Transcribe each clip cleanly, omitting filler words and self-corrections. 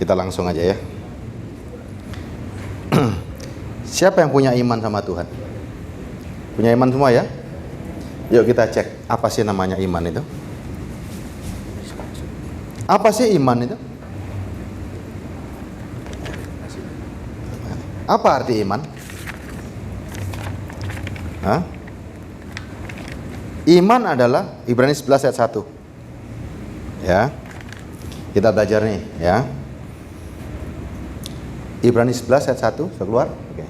kita langsung aja ya. Siapa yang punya iman sama Tuhan? Punya iman semua ya? Yuk kita cek, apa sih namanya iman itu? Apa sih iman itu? Apa arti iman? Hah? Iman adalah Ibrani 11 ayat 1. Ya. Kita belajar nih ya. Ibrani 11 ayat 1, sudah keluar? Oke.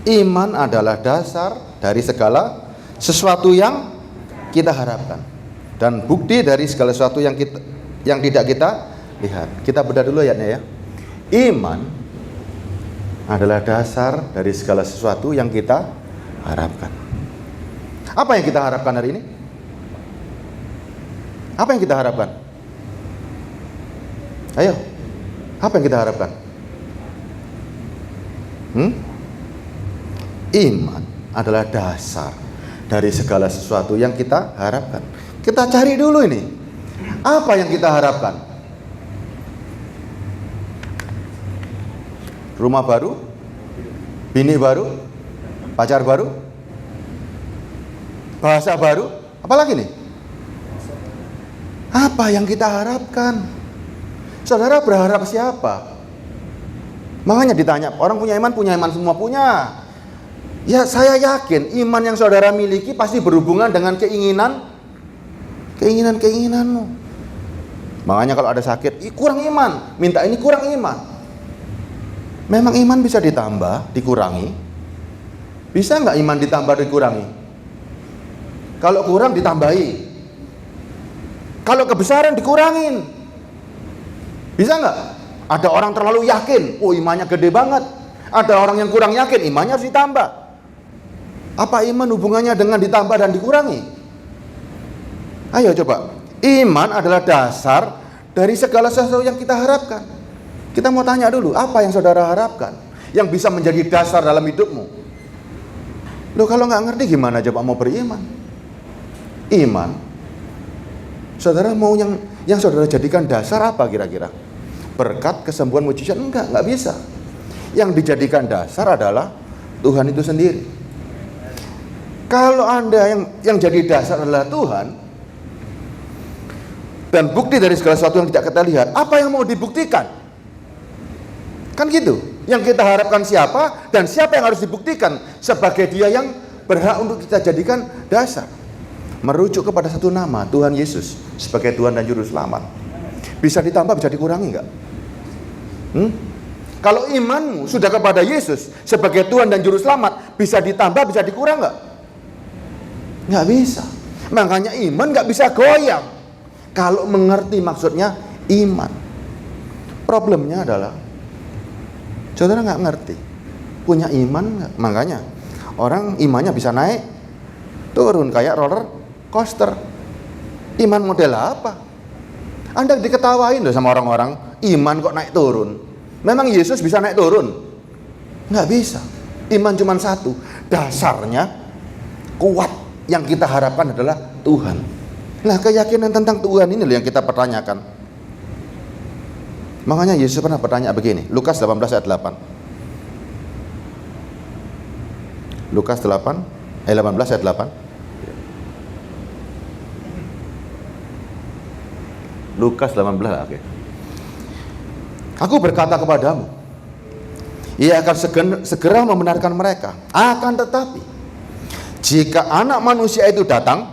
Iman adalah dasar dari segala sesuatu yang kita harapkan dan bukti dari segala sesuatu yang tidak kita lihat. Kita bedah dulu ayatnya ya. Iman adalah dasar dari segala sesuatu yang kita harapkan. Apa yang kita harapkan hari ini? Apa yang kita harapkan? Ayo, apa yang kita harapkan? Iman adalah dasar dari segala sesuatu yang kita harapkan. Kita cari dulu ini, apa yang kita harapkan? Rumah baru, bini baru, pacar baru, bahasa baru, apalagi nih? Apa yang kita harapkan? Saudara berharap siapa? Makanya ditanya, orang punya iman semua punya. Ya saya yakin iman yang saudara miliki pasti berhubungan dengan keinginanmu. Makanya kalau ada sakit, kurang iman, minta ini kurang iman. Memang iman bisa ditambah, dikurangi? Bisa nggak iman ditambah, dikurangi? Kalau kurang ditambahi. Kalau kebesaran dikurangin. Bisa nggak? Ada orang terlalu yakin, imannya gede banget. Ada orang yang kurang yakin, imannya harus ditambah. Apa iman hubungannya dengan ditambah dan dikurangi? Ayo coba. Iman adalah dasar dari segala sesuatu yang kita harapkan. Kita mau tanya dulu, apa yang saudara harapkan yang bisa menjadi dasar dalam hidupmu? Loh, kalau nggak ngerti gimana coba mau beriman? Iman, saudara mau yang saudara jadikan dasar apa kira-kira? Berkat, kesembuhan, mujizat? Nggak bisa. Yang dijadikan dasar adalah Tuhan itu sendiri. Kalau Anda yang jadi dasar adalah Tuhan, dan bukti dari segala sesuatu yang tidak kita lihat, apa yang mau dibuktikan? Kan gitu. Yang kita harapkan siapa dan siapa yang harus dibuktikan sebagai dia yang berhak untuk kita jadikan dasar. Merujuk kepada satu nama, Tuhan Yesus sebagai Tuhan dan Juru Selamat. Bisa ditambah, bisa dikurangi nggak? Kalau imanmu sudah kepada Yesus sebagai Tuhan dan Juru Selamat, bisa ditambah, bisa dikurang nggak? Nggak bisa. Makanya iman nggak bisa goyang kalau mengerti maksudnya iman. Problemnya adalah saudara nggak ngerti, punya iman nggak? Makanya orang imannya bisa naik, turun kayak roller coaster. Iman model apa? Anda diketawain loh sama orang-orang, iman kok naik turun. Memang Yesus bisa naik turun? Nggak bisa. Iman cuma satu, dasarnya kuat. Yang kita harapkan adalah Tuhan. Nah, keyakinan tentang Tuhan ini loh yang kita pertanyakan. Makanya Yesus pernah bertanya begini, Lukas 18 ayat 8. Lukas 18 ayat 8. Lukas 18, oke. Aku berkata kepadamu, ia akan segera membenarkan mereka. Akan tetapi, jika anak manusia itu datang,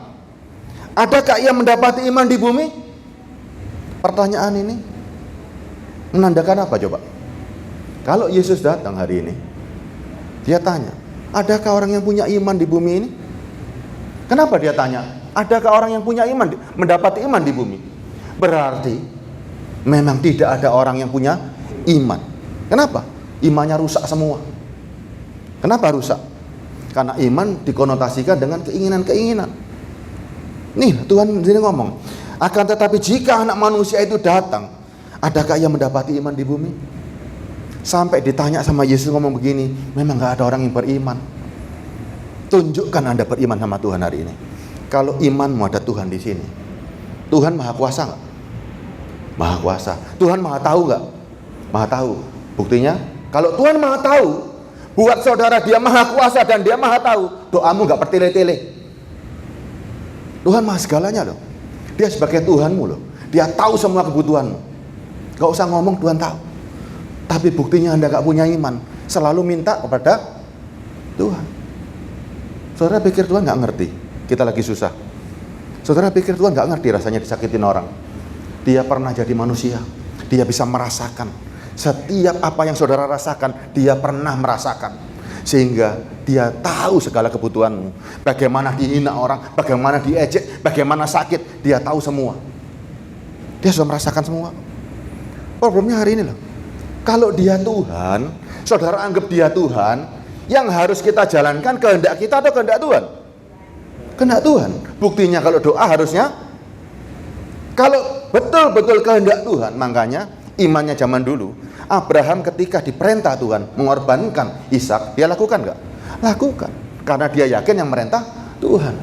adakah ia mendapati iman di bumi? Pertanyaan ini menandakan apa coba? Kalau Yesus datang hari ini, dia tanya, adakah orang yang punya iman di bumi ini? Kenapa dia tanya, adakah orang yang punya iman, mendapati iman di bumi? Berarti memang tidak ada orang yang punya iman. Kenapa? Imannya rusak semua. Kenapa rusak? Karena iman dikonotasikan dengan keinginan-keinginan. Nih Tuhan sendiri ngomong, akan tetapi jika anak manusia itu datang, adakah ia mendapati iman di bumi? Sampai ditanya sama Yesus ngomong begini, memang gak ada orang yang beriman. Tunjukkan Anda beriman sama Tuhan hari ini. Kalau imanmu ada Tuhan di sini, Tuhan maha kuasa gak? Maha kuasa. Tuhan maha tahu nggak? Maha tahu. Buktinya, kalau Tuhan maha tahu, buat saudara dia maha kuasa dan dia maha tahu, doamu nggak bertele-tele. Tuhan maha segalanya loh. Dia sebagai Tuhanmu loh. Dia tahu semua kebutuhanmu. Gak usah ngomong, Tuhan tahu. Tapi buktinya Anda gak punya iman, selalu minta kepada Tuhan. Saudara pikir Tuhan gak ngerti kita lagi susah? Saudara pikir Tuhan gak ngerti rasanya disakitin orang? Dia pernah jadi manusia. Dia bisa merasakan setiap apa yang saudara rasakan. Dia pernah merasakan, sehingga dia tahu segala kebutuhanmu. Bagaimana dihina orang, bagaimana diejek, bagaimana sakit, dia tahu semua. Dia sudah merasakan semua. Problemnya hari ini loh, kalau dia Tuhan, saudara anggap dia Tuhan, yang harus kita jalankan kehendak kita atau kehendak Tuhan? Kehendak Tuhan. Buktinya kalau doa harusnya, kalau betul-betul kehendak Tuhan. Makanya imannya zaman dulu, Abraham ketika diperintah Tuhan mengorbankan Ishak, dia lakukan nggak? Lakukan, karena dia yakin yang merintah Tuhan.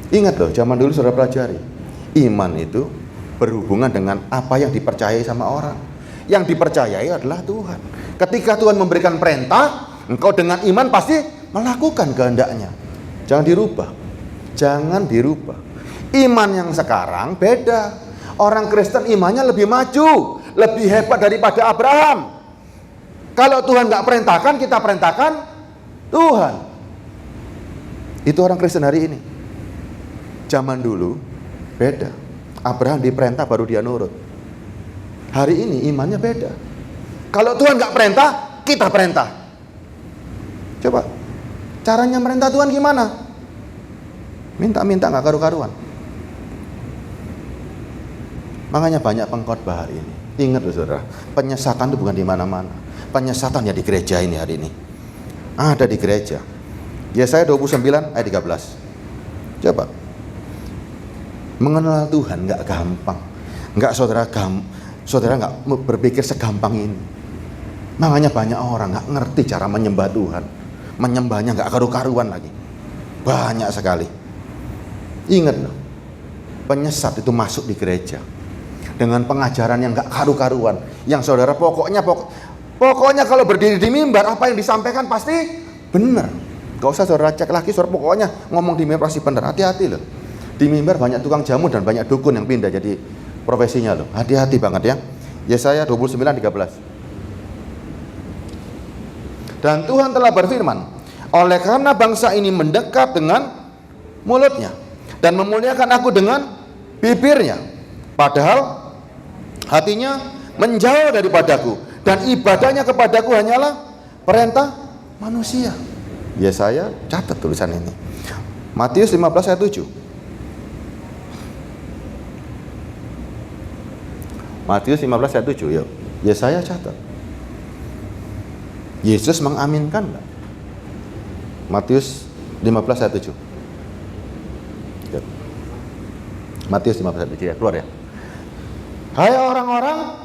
Ingat loh, zaman dulu saudara pelajari, iman itu berhubungan dengan apa yang dipercayai sama orang. Yang dipercayai adalah Tuhan. Ketika Tuhan memberikan perintah, engkau dengan iman pasti melakukan kehendaknya. Jangan dirubah. Jangan dirubah. Iman yang sekarang beda. Orang Kristen imannya lebih maju, lebih hebat daripada Abraham. Kalau Tuhan nggak perintahkan, kita perintahkan Tuhan. Itu orang Kristen hari ini. Zaman dulu beda. Abraham diperintah baru dia nurut. Hari ini imannya beda. Kalau Tuhan nggak perintah, kita perintah. Coba, caranya merintah Tuhan gimana? Minta-minta nggak karu-karuan. Makanya banyak pengkhotbah hari ini. Ingat loh saudara, penyesatan itu bukan di mana-mana. Penyesatan ya di gereja ini hari ini. Ada di gereja. Yesaya 29 ayat 13. Coba. Mengenal Tuhan nggak gampang, nggak saudara nggak berpikir segampang ini. Makanya banyak orang nggak ngerti cara menyembah Tuhan, menyembahnya nggak karu-karuan lagi, banyak sekali. Ingat loh, penyesat itu masuk di gereja dengan pengajaran yang nggak karu-karuan, yang saudara pokoknya kalau berdiri di mimbar apa yang disampaikan pasti benar. Gak usah saudara cek lagi, saudara pokoknya ngomong di mimbar pasti benar. Hati-hati loh. Di mimbar banyak tukang jamu dan banyak dukun yang pindah jadi profesinya loh. Hati-hati banget ya. Yesaya 29:13. Dan Tuhan telah berfirman, oleh karena bangsa ini mendekat dengan mulutnya dan memuliakan aku dengan bibirnya, padahal hatinya menjauh daripadaku dan ibadahnya kepadaku hanyalah perintah manusia. Yesaya catat tulisan ini. Matius 15 ayat 7. Matius 15 ayat 7, yuk. Yesaya catat. Yesus mengaminkan enggak? Matius 15 ayat 7. Yuk. Matius 15 ayat 7 ya, keluar ya. Hai orang-orang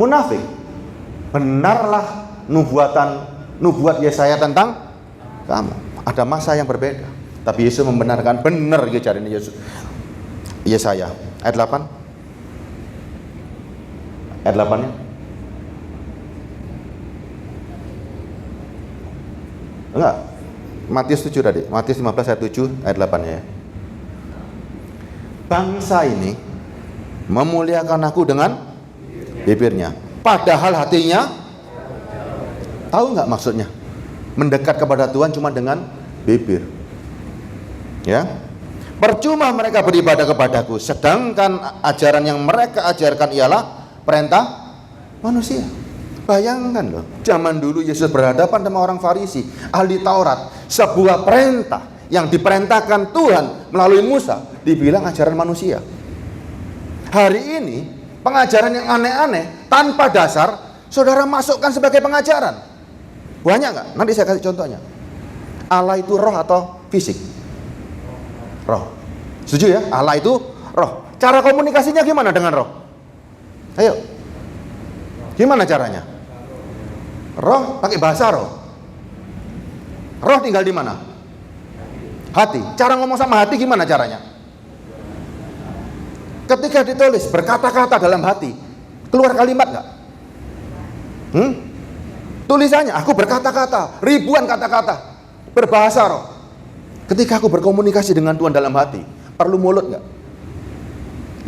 munafik, benarlah nubuat Yesaya tentang kamu. Ada masa yang berbeda, tapi Yesus membenarkan, benar gitu caranya Yesus. Yesaya ayat 8. Ayat 8-nya. Enggak. Matius 7 tadi. Matius 15 ayat 7 ayat 8-nya ya. Bangsa ini memuliakan aku dengan bibirnya, padahal hatinya, tahu nggak maksudnya? Mendekat kepada Tuhan cuma dengan bibir. Ya. Percuma mereka beribadah kepadaku, sedangkan ajaran yang mereka ajarkan ialah perintah manusia. Bayangkan loh, zaman dulu Yesus berhadapan sama orang Farisi, ahli Taurat. Sebuah perintah yang diperintahkan Tuhan melalui Musa dibilang ajaran manusia. Hari ini pengajaran yang aneh-aneh tanpa dasar saudara masukkan sebagai pengajaran. Banyak nggak? Nanti saya kasih contohnya. Allah itu roh atau fisik? Roh. Setuju ya? Allah itu roh. Cara komunikasinya gimana dengan roh? Ayo, gimana caranya? Roh pakai bahasa roh. Roh tinggal di mana? Hati. Cara ngomong sama hati gimana caranya? Ketika ditulis berkata-kata dalam hati, keluar kalimat nggak? Tulisannya, aku berkata-kata, ribuan kata-kata, berbahasa roh. Ketika aku berkomunikasi dengan Tuhan dalam hati, perlu mulut nggak?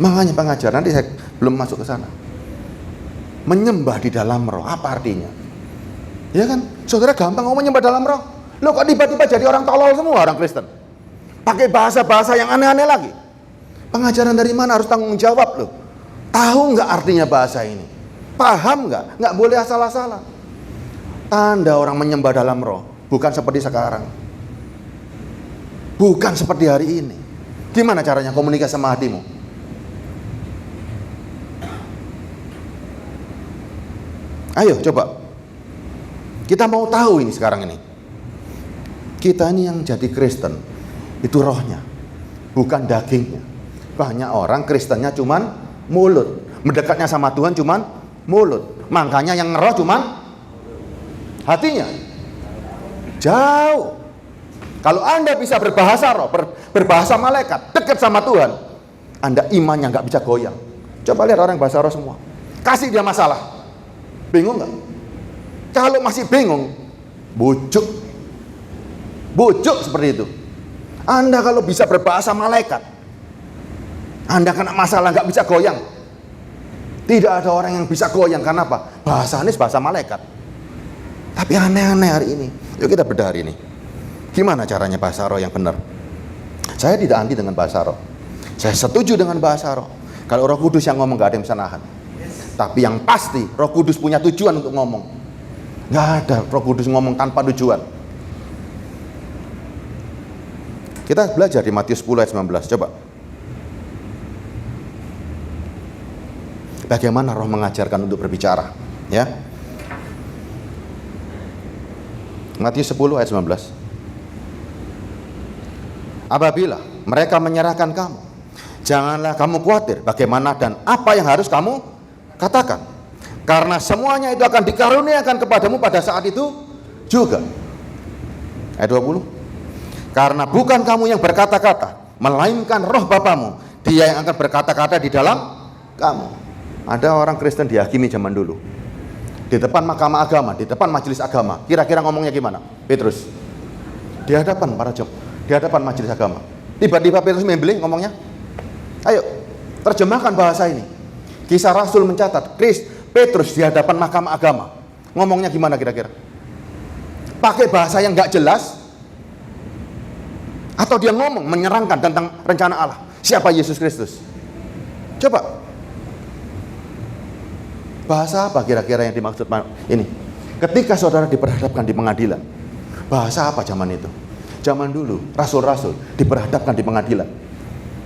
Makanya pengajar, nanti saya belum masuk ke sana. Menyembah di dalam roh, apa artinya? Ya kan, saudara gampang ngomong menyembah dalam roh. Lo kok tiba-tiba jadi orang tolol semua, orang Kristen? Pakai bahasa-bahasa yang aneh-aneh lagi. Pengajaran dari mana? Harus tanggung jawab loh. Tahu nggak artinya bahasa ini? Paham nggak? Nggak boleh asal-asalan. Tanda orang menyembah dalam roh, bukan seperti sekarang. Bukan seperti hari ini. Gimana caranya komunikasi sama hatimu? Ayo coba. Kita mau tahu ini sekarang ini. Kita ini yang jadi Kristen, itu rohnya, bukan dagingnya. Banyak orang Kristennya cuman mulut, mendekatnya sama Tuhan cuman mulut. Makanya yang roh cuman hatinya jauh. Kalau Anda bisa berbahasa roh, berbahasa malaikat, dekat sama Tuhan, Anda imannya nggak bisa goyang. Coba lihat orang yang bahasa roh semua. Kasih dia masalah, bingung nggak? Kalau masih bingung, bujuk seperti itu. Anda kalau bisa berbahasa malaikat, Anda kena masalah nggak bisa goyang. Tidak ada orang yang bisa goyang. Karena apa? Bahasanya bahasa malaikat. Tapi aneh-aneh hari ini. Yuk kita bedah hari ini. Gimana caranya bahasa roh yang benar? Saya tidak anti dengan bahasa roh. Saya setuju dengan bahasa roh. Kalau Roh Kudus yang ngomong nggak ada yang bisa nahan. Tapi yang pasti Roh Kudus punya tujuan untuk ngomong. Nggak ada Roh Kudus ngomong tanpa tujuan. Kita belajar di Matius 10 ayat 19. Coba. Bagaimana roh mengajarkan untuk berbicara, ya? Matius 10 ayat 19. Apabila mereka menyerahkan kamu, janganlah kamu khawatir bagaimana dan apa yang harus kamu katakan, karena semuanya itu akan dikaruniakan kepadamu pada saat itu juga. Ayat 20. Karena bukan kamu yang berkata-kata, melainkan roh Bapamu, dia yang akan berkata-kata di dalam kamu. Ada orang Kristen dihakimi zaman dulu, di depan mahkamah agama, di depan majelis agama. Kira-kira ngomongnya gimana? Petrus di hadapan para jemaat, di hadapan majelis agama. Tiba-tiba Petrus membeli ngomongnya. Ayo terjemahkan bahasa ini. Kisah Rasul mencatat Petrus di hadapan mahkamah agama ngomongnya gimana kira-kira? Pakai bahasa yang nggak jelas, atau dia ngomong menyerangkan tentang rencana Allah, siapa Yesus Kristus? Coba. Bahasa apa kira-kira yang dimaksud ini? Ketika saudara diperhadapkan di pengadilan, bahasa apa zaman itu? Zaman dulu rasul-rasul diperhadapkan di pengadilan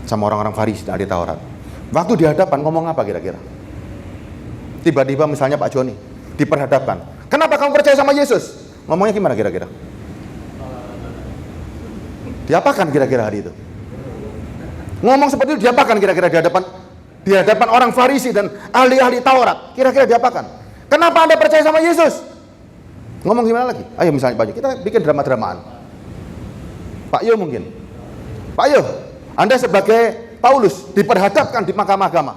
sama orang-orang Farisi dan ahli Taurat. Waktu di hadapan ngomong apa kira-kira? Tiba-tiba misalnya Pak Joni diperhadapkan, kenapa kamu percaya sama Yesus? Ngomongnya gimana kira-kira? Diapakan kira-kira hari itu? Ngomong seperti itu diapakan kira-kira di hadapan orang Farisi dan ahli-ahli Taurat? Kira-kira diapakan? Kenapa Anda percaya sama Yesus? Ngomong gimana lagi? Ayo misalnya Pak Yo, kita bikin drama-dramaan. Pak Yo mungkin. Pak Yo, Anda sebagai Paulus diperhadapkan di mahkamah agama.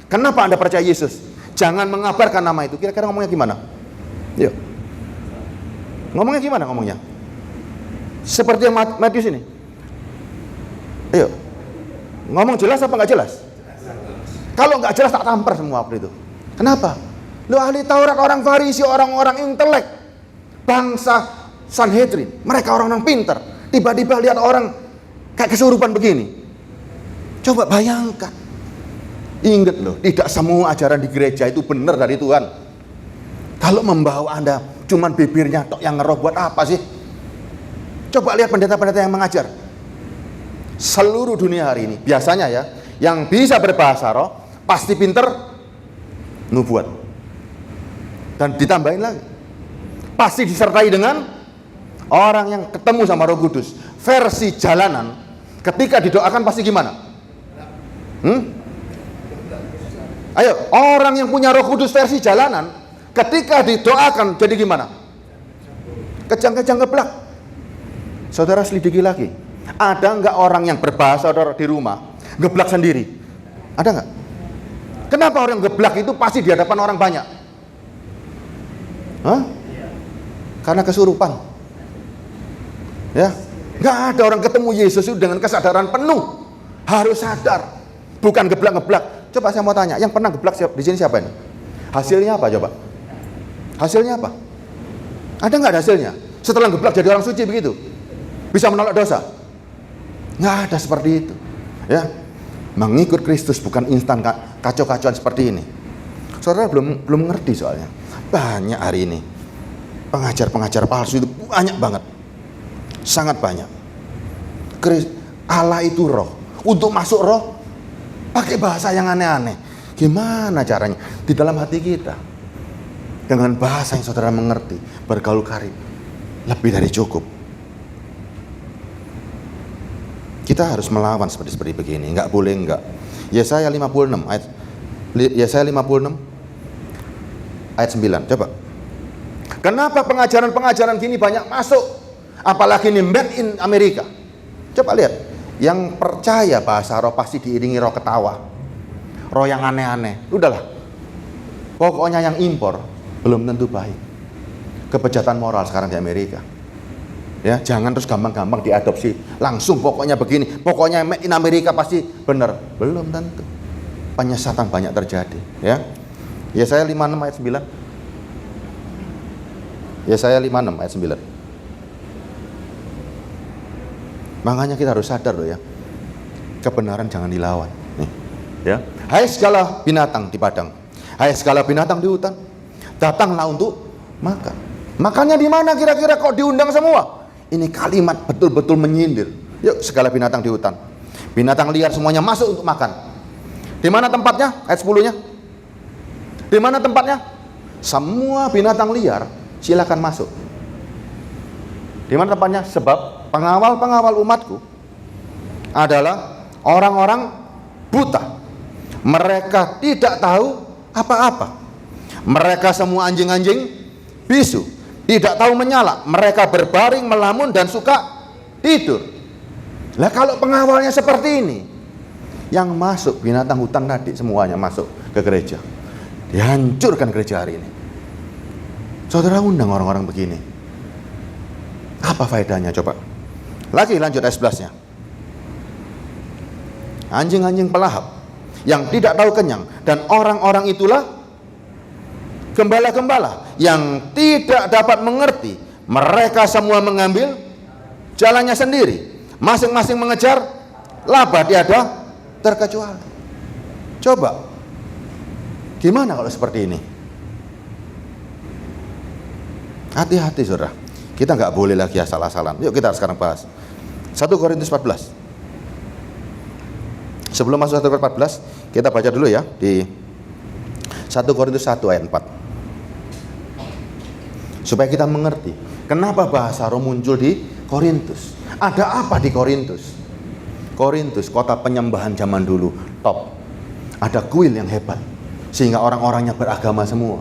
Kenapa Anda percaya Yesus? Jangan mengabarkan nama itu. Kira-kira ngomongnya gimana? Yuk. Ngomongnya gimana ngomongnya? Seperti yang Matius ini. Ayo. Ngomong jelas apa nggak jelas? Kalau nggak jelas tak tampar semua waktu itu. Kenapa? Lu ahli Taurat, orang Farisi, orang-orang intelek, bangsa Sanhedrin, mereka orang-orang pintar. Tiba-tiba lihat orang kayak kesurupan begini. Coba bayangkan. Ingat loh, tidak semua ajaran di gereja itu benar dari Tuhan. Kalau membawa Anda cuman bibirnya tok yang ngeroh, buat apa sih? Coba lihat pendeta-pendeta yang mengajar. Seluruh dunia hari ini, biasanya ya, yang bisa berbahasa roh, pasti pinter nubuat. Dan ditambahin lagi, pasti disertai dengan orang yang ketemu sama Roh Kudus. Versi jalanan, ketika didoakan pasti gimana? Ayo, orang yang punya Roh Kudus versi jalanan, ketika didoakan jadi gimana? Kejang-kejang geblak. Saudara selidiki lagi, ada nggak orang yang berbahasa di rumah geblak sendiri? Ada nggak? Kenapa orang geblak itu pasti di hadapan orang banyak? Hah? Karena kesurupan. Ya, nggak ada orang ketemu Yesus itu dengan kesadaran penuh. Harus sadar, bukan geblak-geblak. Coba saya mau tanya, yang pernah geblak di sini siapa ini? Hasilnya apa coba? Hasilnya apa? Ada nggak hasilnya? Setelah geblak jadi orang suci begitu? Bisa menolak dosa? Nggak ada seperti itu. Ya, mengikut Kristus bukan instan kacau-kacauan seperti ini. Saudara belum ngerti soalnya. Banyak hari ini pengajar-pengajar palsu itu banyak banget, sangat banyak. Allah itu roh. Untuk masuk roh pakai bahasa yang aneh-aneh. Gimana caranya? Di dalam hati kita, dengan bahasa yang saudara mengerti, bergaul karib, lebih dari cukup. Kita harus melawan seperti begini. Nggak boleh enggak. Yesaya 56 ayat 9. Coba. Kenapa pengajaran-pengajaran gini banyak masuk? Apalagi ini made in Amerika. Coba lihat. Yang percaya bahasa roh pasti diiringi roh ketawa, roh yang aneh-aneh. Udahlah, pokoknya yang impor belum tentu baik. Kebejatan moral sekarang di Amerika. Ya, jangan terus gampang-gampang diadopsi. Langsung pokoknya begini, pokoknya made in Amerika pasti benar. Belum tentu. Penyesatan banyak terjadi. Ya, Yesaya 56 ayat 9. Yesaya 56 ayat 9. Makanya kita harus sadar loh ya, kebenaran jangan dilawan. Nih, ya, hai segala binatang di padang, hai segala binatang di hutan, datanglah untuk makan. Makannya di mana kira-kira kok diundang semua? Ini kalimat betul-betul menyindir. Yuk segala binatang di hutan, binatang liar semuanya masuk untuk makan. Di mana tempatnya? Ayat 10-nya. Di mana tempatnya? Semua binatang liar silakan masuk. Di mana tempatnya? Sebab pengawal-pengawal umatku adalah orang-orang buta. Mereka tidak tahu apa-apa. Mereka semua anjing-anjing bisu, tidak tahu menyala. Mereka berbaring, melamun, dan suka tidur. Lah kalau pengawalnya seperti ini, yang masuk binatang hutan tadi semuanya masuk ke gereja, dihancurkan gereja hari ini. Saudara undang orang-orang begini, apa faedahnya coba? Lagi lanjut ayat 11-nya. Anjing-anjing pelahap yang tidak tahu kenyang, dan orang-orang itulah gembala-gembala yang tidak dapat mengerti. Mereka semua mengambil jalannya sendiri, masing-masing mengejar laba, tiada terkecuali. Coba, gimana kalau seperti ini? Hati-hati saudara, kita nggak boleh lagi asal-asalan. Yuk kita sekarang bahas 1 Korintus 14. Sebelum masuk 1 Korintus 14, kita baca dulu ya di 1 Korintus 1 ayat 4. Supaya kita mengerti kenapa bahasa roh muncul di Korintus. Ada apa di Korintus? Korintus, kota penyembahan zaman dulu, top. Ada kuil yang hebat, sehingga orang-orangnya beragama semua.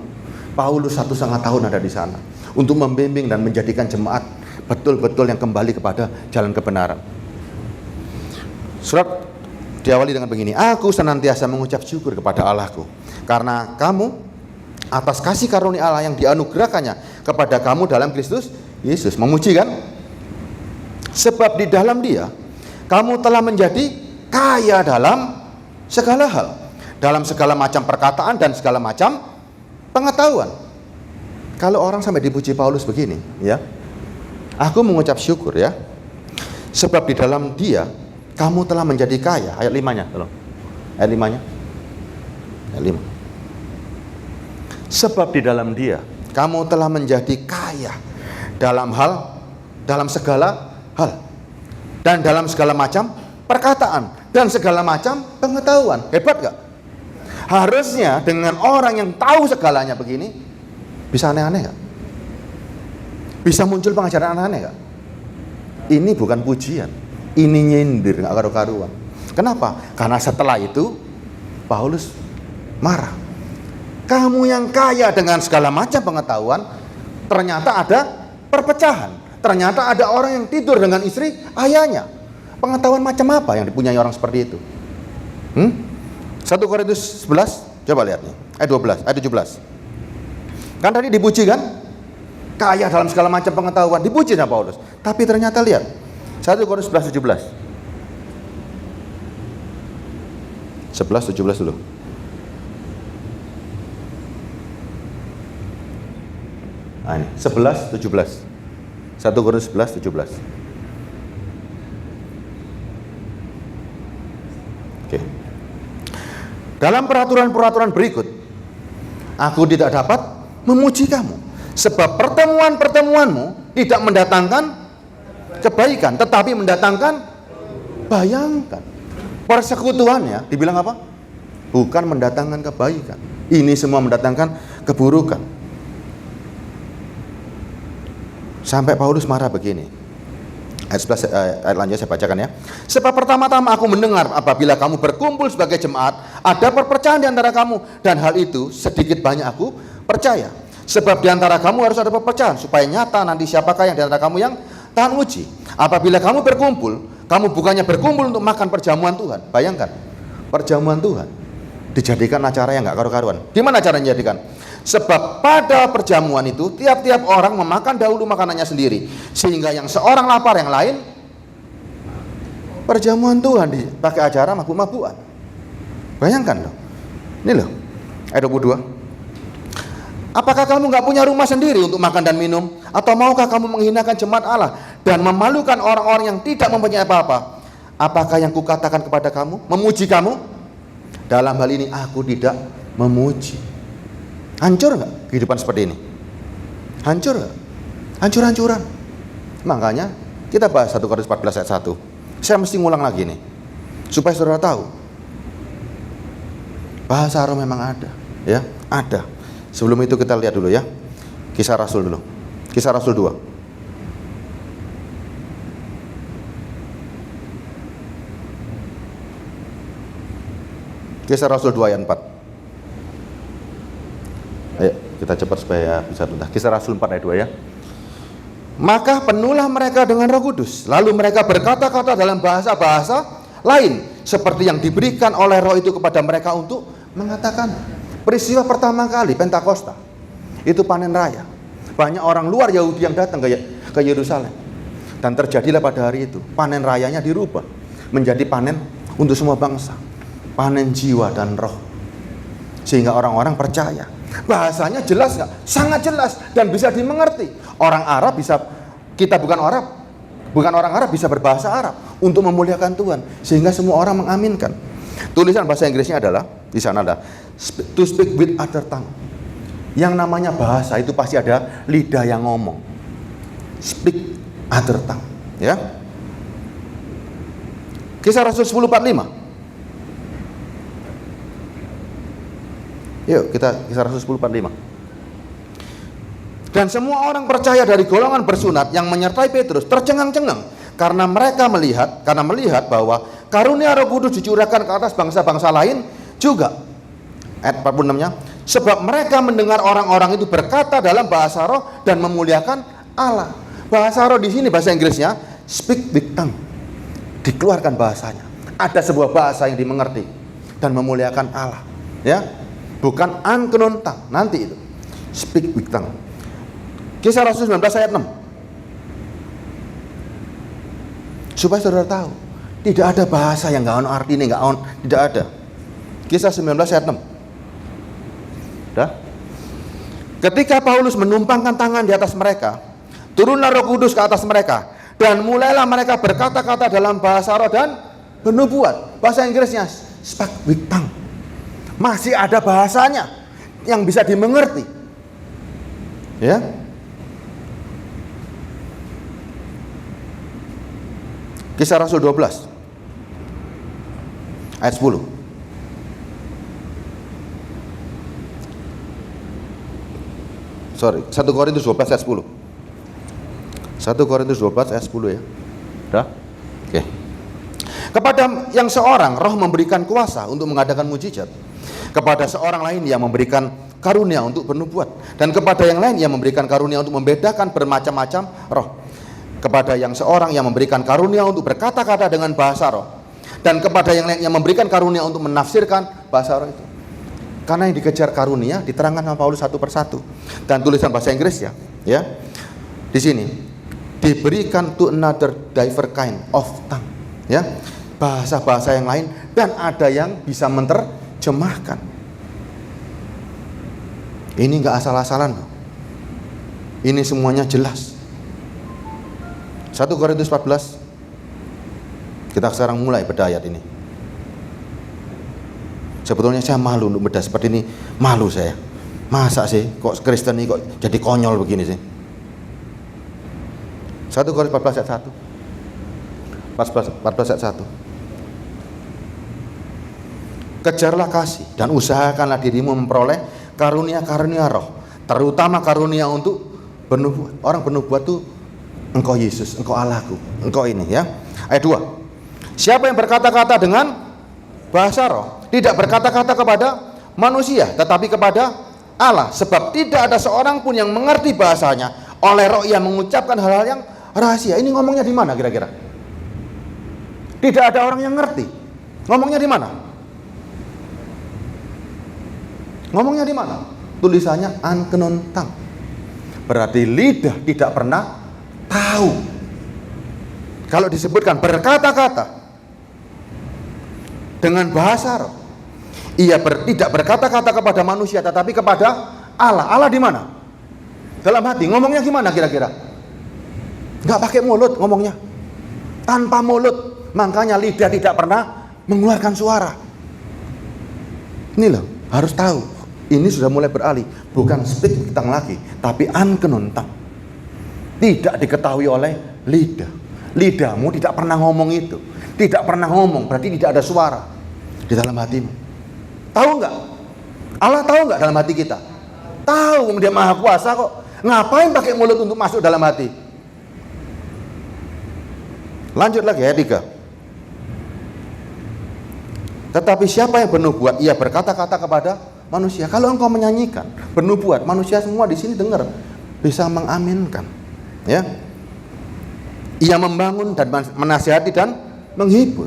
Paulus 1,5 tahun ada di sana untuk membimbing dan menjadikan jemaat betul-betul yang kembali kepada jalan kebenaran. Surat diawali dengan begini, aku senantiasa mengucap syukur kepada Allahku karena kamu atas kasih karunia Allah yang dianugerahkannya kepada kamu dalam Kristus Yesus. Memuji kan? Sebab di dalam Dia kamu telah menjadi kaya dalam segala hal, dalam segala macam perkataan dan segala macam pengetahuan. Kalau orang sampai dipuji Paulus begini, ya, aku mengucap syukur ya, sebab di dalam Dia kamu telah menjadi kaya. Ayat 5-nya, tolong. Ayat 5-nya. Ayat 5. Sebab di dalam Dia kamu telah menjadi kaya dalam segala hal, dan dalam segala macam perkataan dan segala macam pengetahuan. Hebat gak? Harusnya dengan orang yang tahu segalanya begini, bisa aneh-aneh gak? Bisa muncul pengajaran aneh-aneh gak? Ini bukan pujian, ini nyindir, gak karu-karuan. Kenapa? Karena setelah itu Paulus marah. Kamu yang kaya dengan segala macam pengetahuan, ternyata ada perpecahan. Ternyata ada orang yang tidur dengan istri ayahnya. Pengetahuan macam apa yang dipunyai orang seperti itu? 1 Korintus 11, coba lihat nih, ayat 12, ayat 17. Kan tadi dipuji kan? Kaya dalam segala macam pengetahuan, dipuji sama Paulus. Tapi ternyata lihat, 1 Korintus 11, 17. 11, 17 dulu. Nah ini, 11, 17. 1 Korintus 11, 17. Oke. Dalam peraturan-peraturan berikut, aku tidak dapat memuji kamu, sebab pertemuan-pertemuanmu tidak mendatangkan kebaikan, tetapi mendatangkan, bayangkan, persekutuannya dibilang apa? Bukan mendatangkan kebaikan. Ini semua mendatangkan keburukan. Sampai Paulus marah begini. Ayat 11, ayat lanjut saya bacakan ya. Sebab pertama-tama aku mendengar apabila kamu berkumpul sebagai jemaat, ada perpecahan di antara kamu, dan hal itu sedikit banyak aku percaya. Sebab di antara kamu harus ada perpecahan, supaya nyata nanti siapakah yang di antara kamu yang tahan uji. Apabila kamu berkumpul, kamu bukannya berkumpul untuk makan perjamuan Tuhan. Bayangkan, perjamuan Tuhan dijadikan acara yang gak karu-karuan. Gimana caranya dijadikan? Sebab pada perjamuan itu tiap-tiap orang memakan dahulu makanannya sendiri, sehingga yang seorang lapar, yang lain. Perjamuan Tuhan dipakai acara mabuk-mabukan. Bayangkan loh. Ini loh, ayat 22. Apakah kamu gak punya rumah sendiri untuk makan dan minum? Atau maukah kamu menghinakan jemaat Allah dan memalukan orang-orang yang tidak mempunyai apa-apa? Apakah yang kukatakan kepada kamu memuji kamu? Dalam hal ini aku tidak memuji. Hancur nggak kehidupan seperti ini? Hancur nggak? Hancur-hancuran. Makanya kita bahas 1 Korintus 14 ayat 1. Saya mesti ngulang lagi nih, supaya saudara tahu bahasa roh memang ada, ya, ada. Sebelum itu kita lihat dulu ya, Kisah Rasul dulu. Kisah Rasul 2. Kisah Rasul 2 ayat 4. Ayo kita cepat supaya bisa tuntas. Kisah Rasul 4 ayat 2 ya. Maka penuhlah mereka dengan Roh Kudus, lalu mereka berkata-kata dalam bahasa-bahasa lain, seperti yang diberikan oleh Roh itu kepada mereka untuk mengatakan. Peristiwa pertama kali Pentakosta itu panen raya. Banyak orang luar Yahudi yang datang ke Yerusalem, dan terjadilah pada hari itu panen rayanya dirubah menjadi panen untuk semua bangsa, panen jiwa dan roh, sehingga orang-orang percaya. Bahasanya jelas nggak? Sangat jelas dan bisa dimengerti. Orang Arab bisa, kita bukan orang Arab bisa berbahasa Arab untuk memuliakan Tuhan, sehingga semua orang mengaminkan. Tulisan bahasa Inggrisnya adalah, di sana ada to speak with other tongue. Yang namanya bahasa itu pasti ada lidah yang ngomong. Speak other tongue, ya. Kisah Rasul 10:45. Yuk kita Kisah Rasul 10:45. Dan semua orang percaya dari golongan bersunat yang menyertai Petrus tercengang-cengang karena melihat bahwa karunia Roh Kudus dicurahkan ke atas bangsa-bangsa lain juga. Ayat 46-nya, sebab mereka mendengar orang-orang itu berkata dalam bahasa roh dan memuliakan Allah. Bahasa roh di sini bahasa Inggrisnya speak with tongue. Dikeluarkan bahasanya. Ada sebuah bahasa yang dimengerti dan memuliakan Allah, ya. Bukan unknown tongue, nanti itu speak with tongue. Kisah Rasul 19 ayat 6. Supaya saudara tahu, tidak ada bahasa yang gak ada arti ini, tidak ada. Kisah 19 ayat 6. Dah. Ketika Paulus menumpangkan tangan di atas mereka, turunlah Roh Kudus ke atas mereka, dan mulailah mereka berkata-kata dalam bahasa roh dan bernubuat. Bahasa Inggrisnya speak with tongue. Masih ada bahasanya yang bisa dimengerti, ya. Kisah Rasul 12 ayat 10. Sorry, 1 Korintus 12 ayat 10. 1 Korintus 12 ayat 10 ya. Dah? Oke. Kepada yang seorang roh memberikan kuasa untuk mengadakan mujizat, kepada seorang lain yang memberikan karunia untuk bernubuat, dan kepada yang lain yang memberikan karunia untuk membedakan bermacam-macam roh. Kepada yang seorang yang memberikan karunia untuk berkata-kata dengan bahasa roh, dan kepada yang lainnya memberikan karunia untuk menafsirkan bahasa roh itu. Karena yang dikejar karunia diterangkan sama Paulus satu persatu. Dan tulisan bahasa Inggris ya. Di sini diberikan to another diverse kind of tongue. Ya. Bahasa-bahasa yang lain dan ada yang bisa menerjemahkan. Ini enggak asal-asalan. Ini semuanya jelas. 1 Korintus 14. Kita sekarang mulai bedah ayat ini. Sebetulnya saya malu untuk bedah seperti ini. Malu saya. Masa sih kok Kristen ini kok jadi konyol begini sih. 1 Korintus 14 ayat 1. 14 ayat 1. Kejarlah kasih dan usahakanlah dirimu memperoleh karunia-karunia roh, terutama karunia untuk bernubuat. Orang bernubuat itu engkau Yesus, engkau Allahku, engkau ini ya. Ayat 2. Siapa yang berkata-kata dengan bahasa roh tidak berkata-kata kepada manusia tetapi kepada Allah, sebab tidak ada seorang pun yang mengerti bahasanya. Oleh roh ia mengucapkan hal-hal yang rahasia. Ini ngomongnya di mana kira-kira? Tidak ada orang yang ngerti. Ngomongnya di mana? Ngomongnya di mana? Tulisannya unknown tongue. Berarti lidah tidak pernah tahu. Kalau disebutkan berkata-kata dengan bahasa roh, ia tidak berkata-kata kepada manusia tetapi kepada Allah. Allah di mana? Dalam hati. Ngomongnya gimana kira-kira? Nggak pakai mulut ngomongnya, tanpa mulut. Makanya lidah tidak pernah mengeluarkan suara. Ini loh, harus tahu. Ini sudah mulai beralih, bukan speak tongue lagi, tapi unknown tongue. Tidak diketahui oleh lidah. Lidahmu tidak pernah ngomong itu. Tidak pernah ngomong, berarti tidak ada suara di dalam hatimu. Tahu nggak? Allah tahu nggak dalam hati kita? Tahu, Dia Maha Kuasa kok. Ngapain pakai mulut untuk masuk dalam hati? Lanjut lagi ayat 3. Tetapi siapa yang bernubuat, ia berkata-kata kepada manusia. Kalau engkau menyanyikan, bernubuat, manusia semua di sini dengar, bisa mengaminkan. Ya. Ia membangun dan menasihati dan menghibur.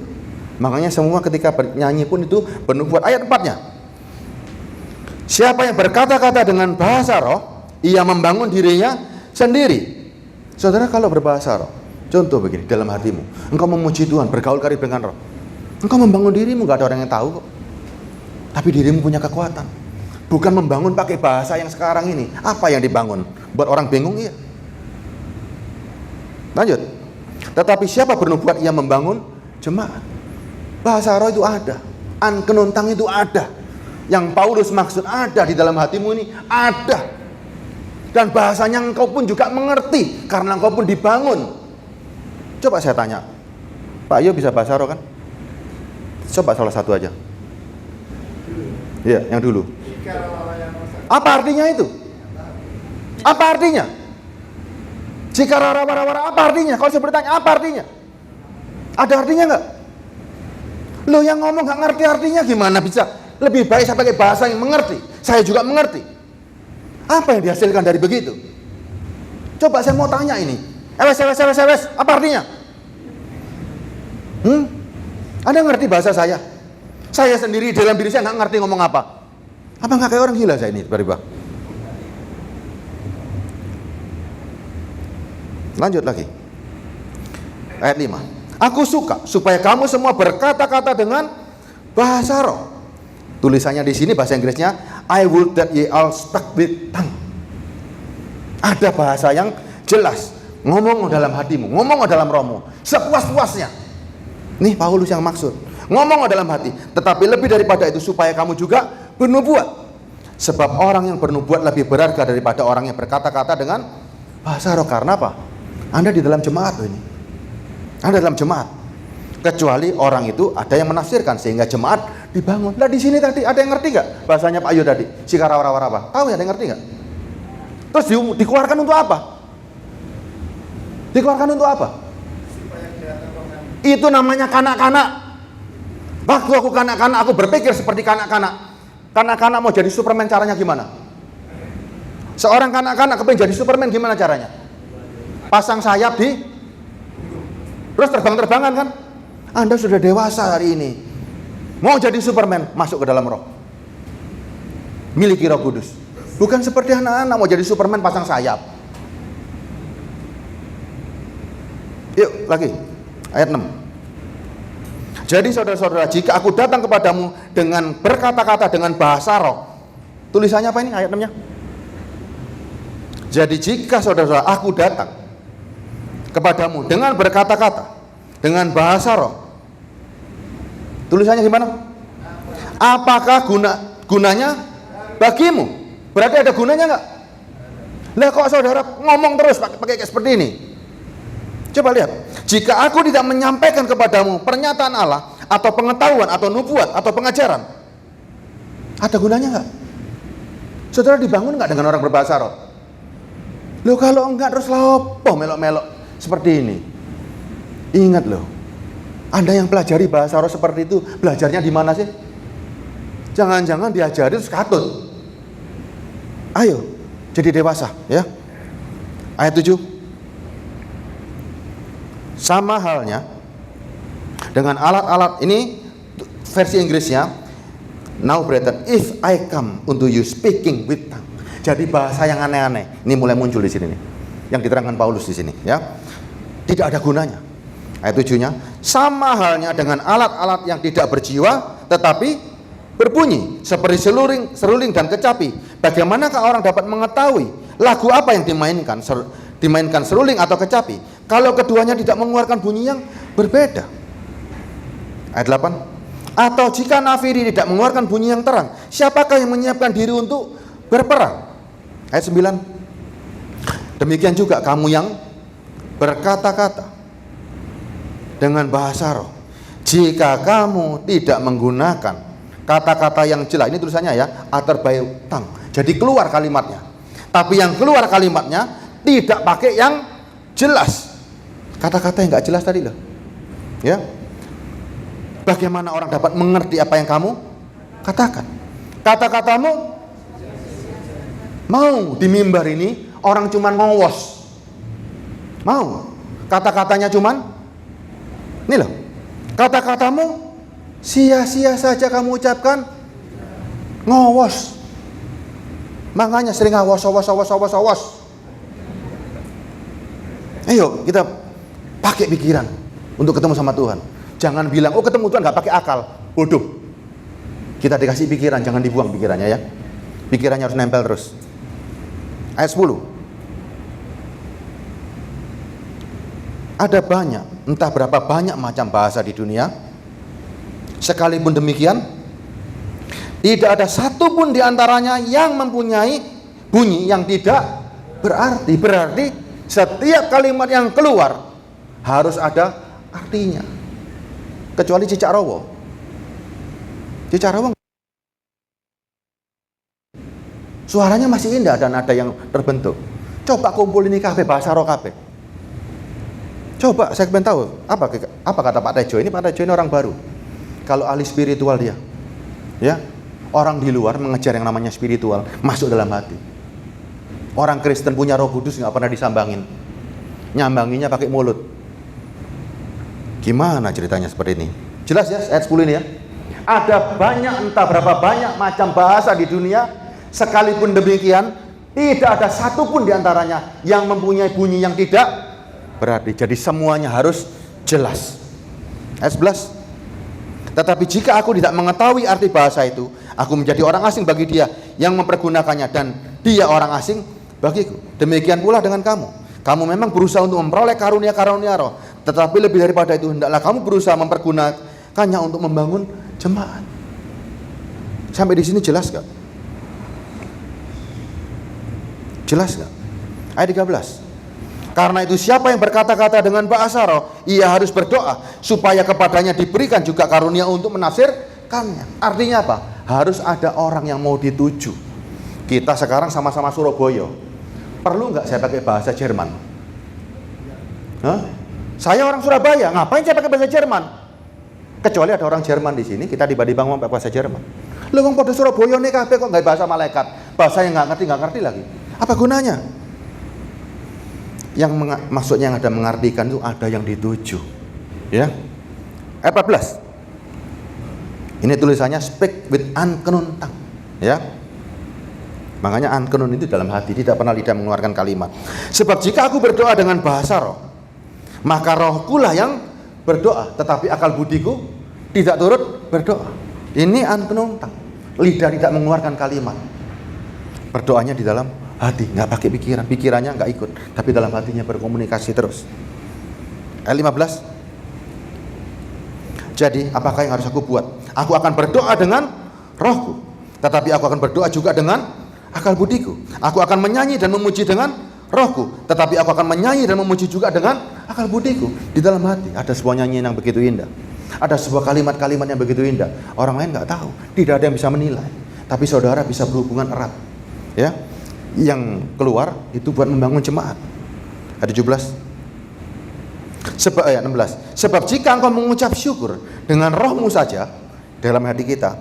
Makanya semua ketika bernyanyi pun itu bernubuat. Ayat 4-nya. Siapa yang berkata-kata dengan bahasa roh, ia membangun dirinya sendiri. Saudara, kalau berbahasa roh, contoh begini, dalam hatimu, engkau memuji Tuhan, bergaul karib dengan roh, engkau membangun dirimu, gak ada orang yang tahu kok. Tapi dirimu punya kekuatan. Bukan membangun pakai bahasa yang sekarang ini. Apa yang dibangun? Buat orang bingung, iya. Lanjut. Tetapi siapa bernubuat, ia membangun jemaat. Bahasa roh itu ada, unknown tongue itu ada. Yang Paulus maksud ada di dalam hatimu ini, ada. Dan bahasanya engkau pun juga mengerti, karena engkau pun dibangun. Coba saya tanya, Pak Yo bisa bahasa roh kan? Coba salah satu aja. Iya, yang dulu. Apa artinya itu? Apa artinya? Jika wara-wara apa artinya? Kalau saya bertanya, apa artinya? Ada artinya nggak? Lo yang ngomong nggak ngerti artinya, gimana bisa? Lebih baik saya pakai bahasa yang mengerti. Saya juga mengerti. Apa yang dihasilkan dari begitu? Coba saya mau tanya ini. Ewes, apa artinya? Anda ngerti bahasa saya? Saya sendiri dalam diri saya nggak ngerti ngomong apa. Apa nggak kayak orang gila saya ini tiba-tiba? Lanjut lagi. Ayat 5. Aku suka supaya kamu semua berkata-kata dengan bahasa roh. Tulisannya di sini bahasa Inggrisnya, I would that ye all speak with tongue. Ada bahasa yang jelas. Ngomong dalam hatimu, ngomong dalam rohmu, sepuas-puasnya. Nih Paulus yang maksud. Ngomong dalam hati. Tetapi lebih daripada itu supaya kamu juga bernubuat. Sebab orang yang bernubuat lebih berharga daripada orang yang berkata-kata dengan bahasa roh. Karena apa? Anda di dalam jemaat loh ini. Anda dalam jemaat. Kecuali orang itu ada yang menafsirkan sehingga jemaat dibangun. Nah di sini tadi ada yang ngerti nggak bahasanya Pak Ayu tadi? Sikara-wara-wara apa? Tahu ya, ada yang ngerti nggak? Terus dikeluarkan untuk apa? Dikeluarkan untuk apa? Itu namanya kanak-kanak. Waktu aku kanak-kanak, aku berpikir seperti kanak-kanak. Kanak-kanak mau jadi Superman, caranya gimana? Seorang kanak-kanak kepengen jadi Superman, gimana caranya? Pasang sayap di, terus terbang-terbangan kan? Anda sudah dewasa hari ini. Mau jadi Superman, masuk ke dalam roh. Miliki Roh Kudus. Bukan seperti anak-anak mau jadi Superman pasang sayap. Yuk lagi, ayat 6. Jadi saudara-saudara, jika aku datang kepadamu dengan berkata-kata dengan bahasa roh. Tulisannya apa ini ayat 6-nya? Jadi jika saudara-saudara aku datang kepadamu dengan berkata-kata dengan bahasa roh. Tulisannya gimana? Apakah gunanya bagimu? Berarti ada gunanya nggak? Lah kok saudara ngomong terus pakai kayak seperti ini? Coba lihat. Jika aku tidak menyampaikan kepadamu pernyataan Allah atau pengetahuan atau nubuat atau pengajaran, ada gunanya nggak? Saudara dibangun nggak dengan orang berbahasa roh? Loh kalau enggak terus lopo melok-melok seperti ini. Ingat loh, Anda yang pelajari bahasa roh seperti itu, belajarnya di mana sih? Jangan-jangan diajari terus katut. Ayo, jadi dewasa ya. Ayat 7. Sama halnya dengan alat-alat ini versi Inggrisnya. Now brethren, if I come unto you speaking with tongue. Jadi bahasa yang aneh-aneh. Ini mulai muncul di sini nih. Yang diterangkan Paulus di sini ya. Tidak ada gunanya. Ayat 7-nya, sama halnya dengan alat-alat yang tidak berjiwa tetapi berbunyi seperti seruling dan kecapi. Bagaimanakah orang dapat mengetahui lagu apa yang dimainkan seruling atau kecapi kalau keduanya tidak mengeluarkan bunyi yang berbeda? Ayat 8. Atau jika nafiri tidak mengeluarkan bunyi yang terang, siapakah yang menyiapkan diri untuk berperang? Ayat 9. Demikian juga kamu yang berkata-kata dengan bahasa roh, jika kamu tidak menggunakan kata-kata yang jelas, ini tulisannya ya, aterbayutang. Jadi keluar kalimatnya. Tapi yang keluar kalimatnya tidak pakai yang jelas. Kata-kata yang nggak jelas tadi loh. Ya. Bagaimana orang dapat mengerti apa yang kamu katakan? Kata-katamu mau di mimbar ini orang cuman ngowos. Mau. Kata-katanya cuman ini loh. Kata-katamu sia-sia saja kamu ucapkan, ngowos. Makanya sering awas. Ayo kita pakai pikiran untuk ketemu sama Tuhan. Jangan bilang, oh ketemu Tuhan gak pakai akal. Bodoh. Kita dikasih pikiran, jangan dibuang pikirannya ya. Pikirannya harus nempel terus. Ayat 10. Ada banyak, entah berapa banyak macam bahasa di dunia. Sekalipun demikian, tidak ada satupun di antaranya yang mempunyai bunyi yang tidak berarti. Berarti setiap kalimat yang keluar harus ada artinya. Kecuali cicak rowo. Cicak rowo suaranya masih indah dan ada yang terbentuk. Coba kumpul ini kabeh bahasa roh kabeh. Coba saya pengen tahu apa kata Pak Tejo. Ini Pak Tejo ini orang baru. Kalau ahli spiritual dia, ya, orang di luar mengejar yang namanya spiritual, masuk dalam hati. Orang Kristen punya Roh Kudus nggak pernah disambangin, nyambanginnya pakai mulut. Gimana ceritanya seperti ini? Jelas ya ayat 10 ini ya. Ada banyak, entah berapa banyak macam bahasa di dunia. Sekalipun demikian, tidak ada satupun di antaranya yang mempunyai bunyi yang tidak berarti. Jadi semuanya harus jelas. Ayat 11. Tetapi jika aku tidak mengetahui arti bahasa itu, aku menjadi orang asing bagi dia yang mempergunakannya, dan dia orang asing bagiku. Demikian pula dengan kamu. Kamu memang berusaha untuk memperoleh karunia-karunia roh, tetapi lebih daripada itu hendaklah kamu berusaha mempergunakannya untuk membangun jemaat. Sampai di sini jelas gak? Jelas gak? Ayat 13. Karena itu siapa yang berkata-kata dengan bahasa roh, ia harus berdoa supaya kepadanya diberikan juga karunia untuk menafsirkannya. Artinya apa? Harus ada orang yang mau dituju. Kita sekarang sama-sama Surabaya. Perlu nggak saya pakai bahasa Jerman? Hah? Saya orang Surabaya, ngapain saya pakai bahasa Jerman? Kecuali ada orang Jerman di sini, kita tiba-tiba ngomong pakai bahasa Jerman. Lu ngomong pada Surabaya nih kabeh kok nggak bahasa malaikat? Bahasa yang nggak ngerti lagi. Apa gunanya? Yang maksudnya yang ada mengartikan itu ada yang dituju, ya. Ayat 14. Ini tulisannya speak with unknown tongue, ya. Makanya unknown itu dalam hati, tidak pernah lidah mengeluarkan kalimat. Sebab jika aku berdoa dengan bahasa roh, maka rohkulah yang berdoa, tetapi akal budiku tidak turut berdoa. Ini unknown tongue. Lidah tidak mengeluarkan kalimat. Berdoanya di dalam hati, nggak pakai pikiran. Pikirannya nggak ikut, tapi dalam hatinya berkomunikasi terus. Ayat 15. Jadi apakah yang harus aku buat? Aku akan berdoa dengan rohku, tetapi aku akan berdoa juga dengan akal budiku. Aku akan menyanyi dan memuji dengan rohku, tetapi aku akan menyanyi dan memuji juga dengan akal budiku. Di dalam hati ada sebuah nyanyian yang begitu indah, ada sebuah kalimat-kalimat yang begitu indah. Orang lain nggak tahu, tidak ada yang bisa menilai, tapi saudara bisa berhubungan erat, ya. Yang keluar itu buat membangun jemaat. Ayat 17. Ayat 16. Sebab jika engkau mengucap syukur dengan rohmu saja dalam hati kita,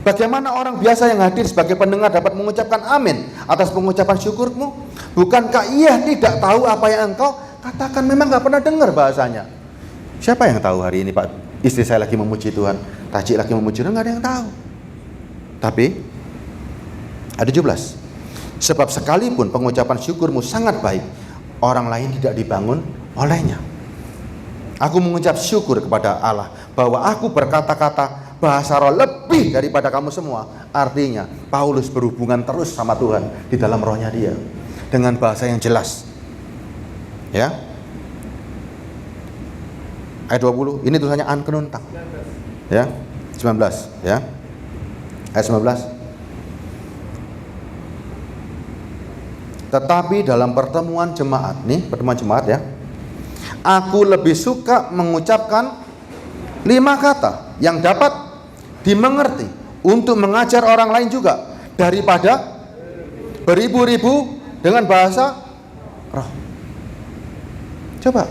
bagaimana orang biasa yang hadir sebagai pendengar dapat mengucapkan amin atas pengucapan syukurmu? Bukankah ia tidak tahu apa yang engkau katakan? Memang nggak pernah dengar bahasanya. Siapa yang tahu hari ini, Pak? Istri saya lagi memuji Tuhan, Taji lagi memuji Tuhan, nggak ada yang tahu. Tapi ada 17. Sebab sekalipun pengucapan syukurmu sangat baik, orang lain tidak dibangun olehnya. Aku mengucap syukur kepada Allah bahwa aku berkata-kata bahasa roh lebih daripada kamu semua. Artinya Paulus berhubungan terus sama Tuhan di dalam rohnya dia dengan bahasa yang jelas, ya. Ayat 20, ini tulisannya unknown tongue, ya. 19, ya. Ayat 19. Tetapi dalam pertemuan jemaat, nih pertemuan jemaat, ya, aku lebih suka mengucapkan 5 kata yang dapat dimengerti untuk mengajar orang lain juga daripada beribu-ribu dengan bahasa roh. Coba,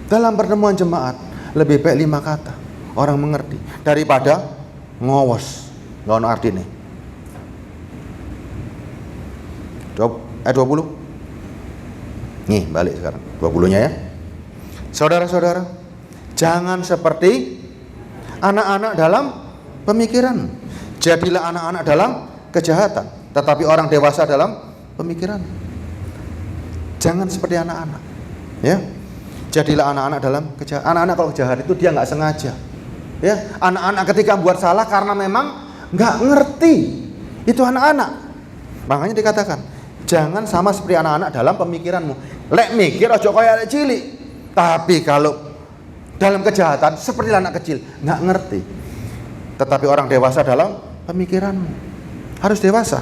dalam pertemuan jemaat lebih baik 5 kata orang mengerti daripada ngowos, nggak ada arti nih. Ayat 20. Nih balik sekarang 20-nya, ya. Saudara-saudara, jangan seperti anak-anak dalam pemikiran. Jadilah anak-anak dalam kejahatan, tetapi orang dewasa dalam pemikiran. Jangan seperti anak-anak, ya. Jadilah anak-anak dalam kejahatan. Anak-anak kalau jahat itu dia nggak sengaja, ya. Anak-anak ketika buat salah karena memang nggak ngerti, itu anak-anak. Makanya dikatakan jangan sama seperti anak-anak dalam pemikiranmu. Lek mikir ojo kaya lek cilik. Tapi kalau dalam kejahatan seperti anak kecil, nggak ngerti. Tetapi orang dewasa dalam pemikiranmu. Harus dewasa.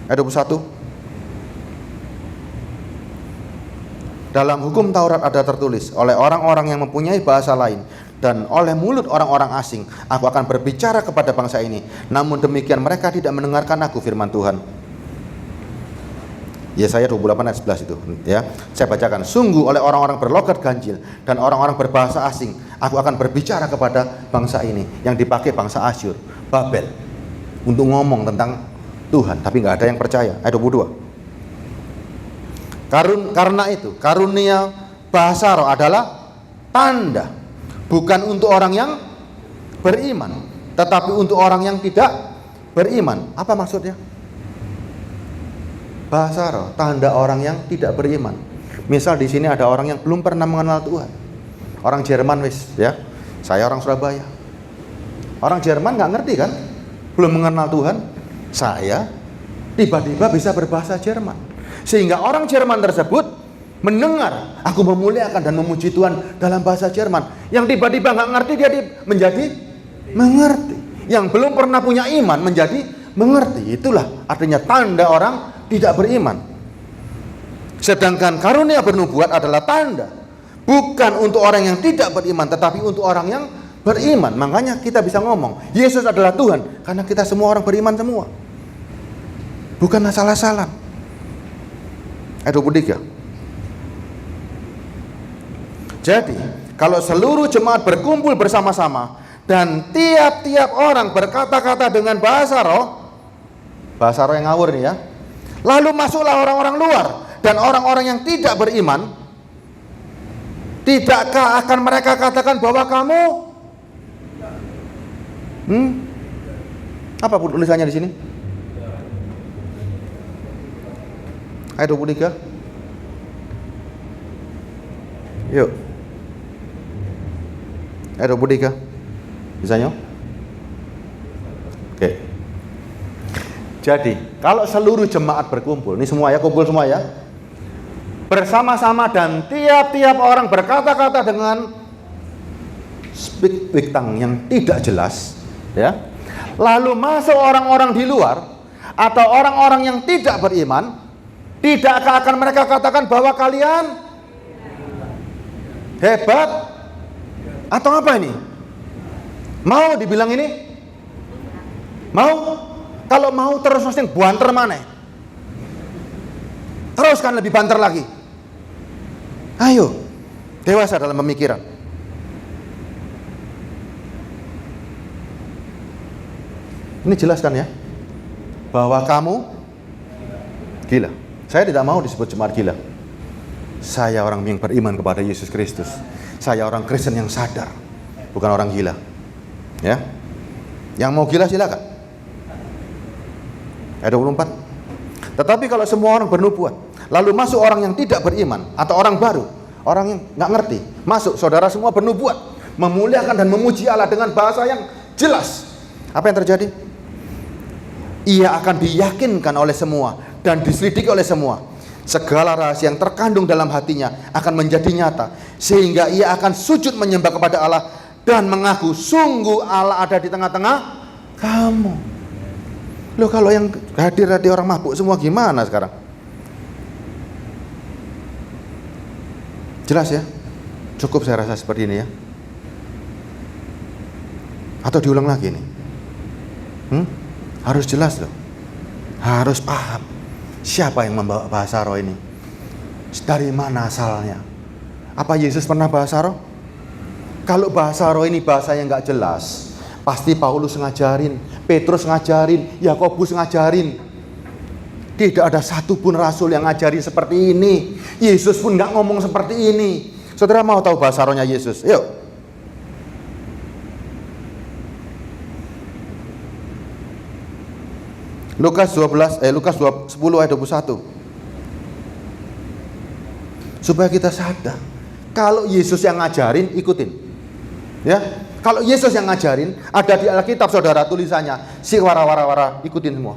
Ayat 21. Dalam hukum Taurat ada tertulis, oleh orang-orang yang mempunyai bahasa lain dan oleh mulut orang-orang asing aku akan berbicara kepada bangsa ini. Namun demikian mereka tidak mendengarkan aku, firman Tuhan. Yesaya 28 ayat 11 itu, ya. Saya bacakan. Sungguh oleh orang-orang berlogat ganjil dan orang-orang berbahasa asing aku akan berbicara kepada bangsa ini, yang dipakai bangsa Asyur, Babel, untuk ngomong tentang Tuhan, tapi nggak ada yang percaya. Ayat 22. Karena itu karunia bahasa roh adalah tanda, bukan untuk orang yang beriman, tetapi untuk orang yang tidak beriman. Apa maksudnya? Bahasa roh, tanda orang yang tidak beriman. Misal di sini ada orang yang belum pernah mengenal Tuhan. Orang Jerman, wis, ya. Saya orang Surabaya. Orang Jerman nggak ngerti kan? Belum mengenal Tuhan. Saya tiba-tiba bisa berbahasa Jerman. Sehingga orang Jerman tersebut mendengar aku memuliakan dan memuji Tuhan dalam bahasa Jerman. Yang tiba-tiba nggak ngerti dia menjadi mengerti. Yang belum pernah punya iman menjadi mengerti. Itulah artinya tanda orang tidak beriman. Sedangkan karunia bernubuat adalah tanda, bukan untuk orang yang tidak beriman, tetapi untuk orang yang beriman. Makanya kita bisa ngomong Yesus adalah Tuhan, karena kita semua orang beriman semua, bukan asal-asalan. Ayat 23. Jadi kalau seluruh jemaat berkumpul bersama-sama dan tiap-tiap orang berkata-kata dengan bahasa roh yang ngawur nih, ya. Lalu masuklah orang-orang luar dan orang-orang yang tidak beriman Tidakkah akan mereka katakan bahwa kamu apa tulisannya di sini? Ayat 23. Yuk. Ayat 23. Bisanya? Oke. Jadi, kalau seluruh jemaat berkumpul, ini semua ya, kumpul semua ya, bersama-sama dan tiap-tiap orang berkata-kata dengan speak tongue yang tidak jelas, ya. Lalu masuk orang-orang di luar atau orang-orang yang tidak beriman, tidakkah akan mereka katakan bahwa kalian hebat atau apa ini? Mau dibilang ini? Mau? Kalau mau terus mesti banter mana? Teruskan lebih banter lagi. Ayo, dewasa dalam pemikiran. Ini jelaskan ya, bahwa kamu gila. Saya tidak mau disebut jemaat gila. Saya orang yang beriman kepada Yesus Kristus. Saya orang Kristen yang sadar, bukan orang gila. Ya, yang mau gila silakan. Ayat 24. Tetapi kalau semua orang bernubuat, lalu masuk orang yang tidak beriman atau orang baru, orang yang nggak ngerti, masuk, saudara semua bernubuat, memuliakan dan memuji Allah dengan bahasa yang jelas. Apa yang terjadi? Ia akan diyakinkan oleh semua dan diselidiki oleh semua. Segala rahasia yang terkandung dalam hatinya akan menjadi nyata, sehingga ia akan sujud menyembah kepada Allah dan mengaku sungguh Allah ada di tengah-tengah kamu. Loh, kalau yang hadir orang mabuk semua gimana sekarang? Jelas ya? Cukup saya rasa seperti ini ya. Atau diulang lagi nih? Harus jelas loh. Harus paham siapa yang membawa bahasa roh ini, dari mana asalnya. Apa Yesus pernah bahasa roh? Kalau bahasa roh ini bahasa yang gak jelas, pasti Paulus ngajarin, Petrus ngajarin, Yakobus ngajarin. Tidak ada satupun rasul yang ngajarin seperti ini. Yesus pun gak ngomong seperti ini. Saudara mau tahu bahasa rohnya Yesus? Yuk. Lukas 10 ayat 21. Supaya kita sadar, kalau Yesus yang ngajarin, ikutin. Ya, kalau Yesus yang ngajarin, ada di Alkitab saudara tulisannya, si wara-wara-wara, ikutin semua.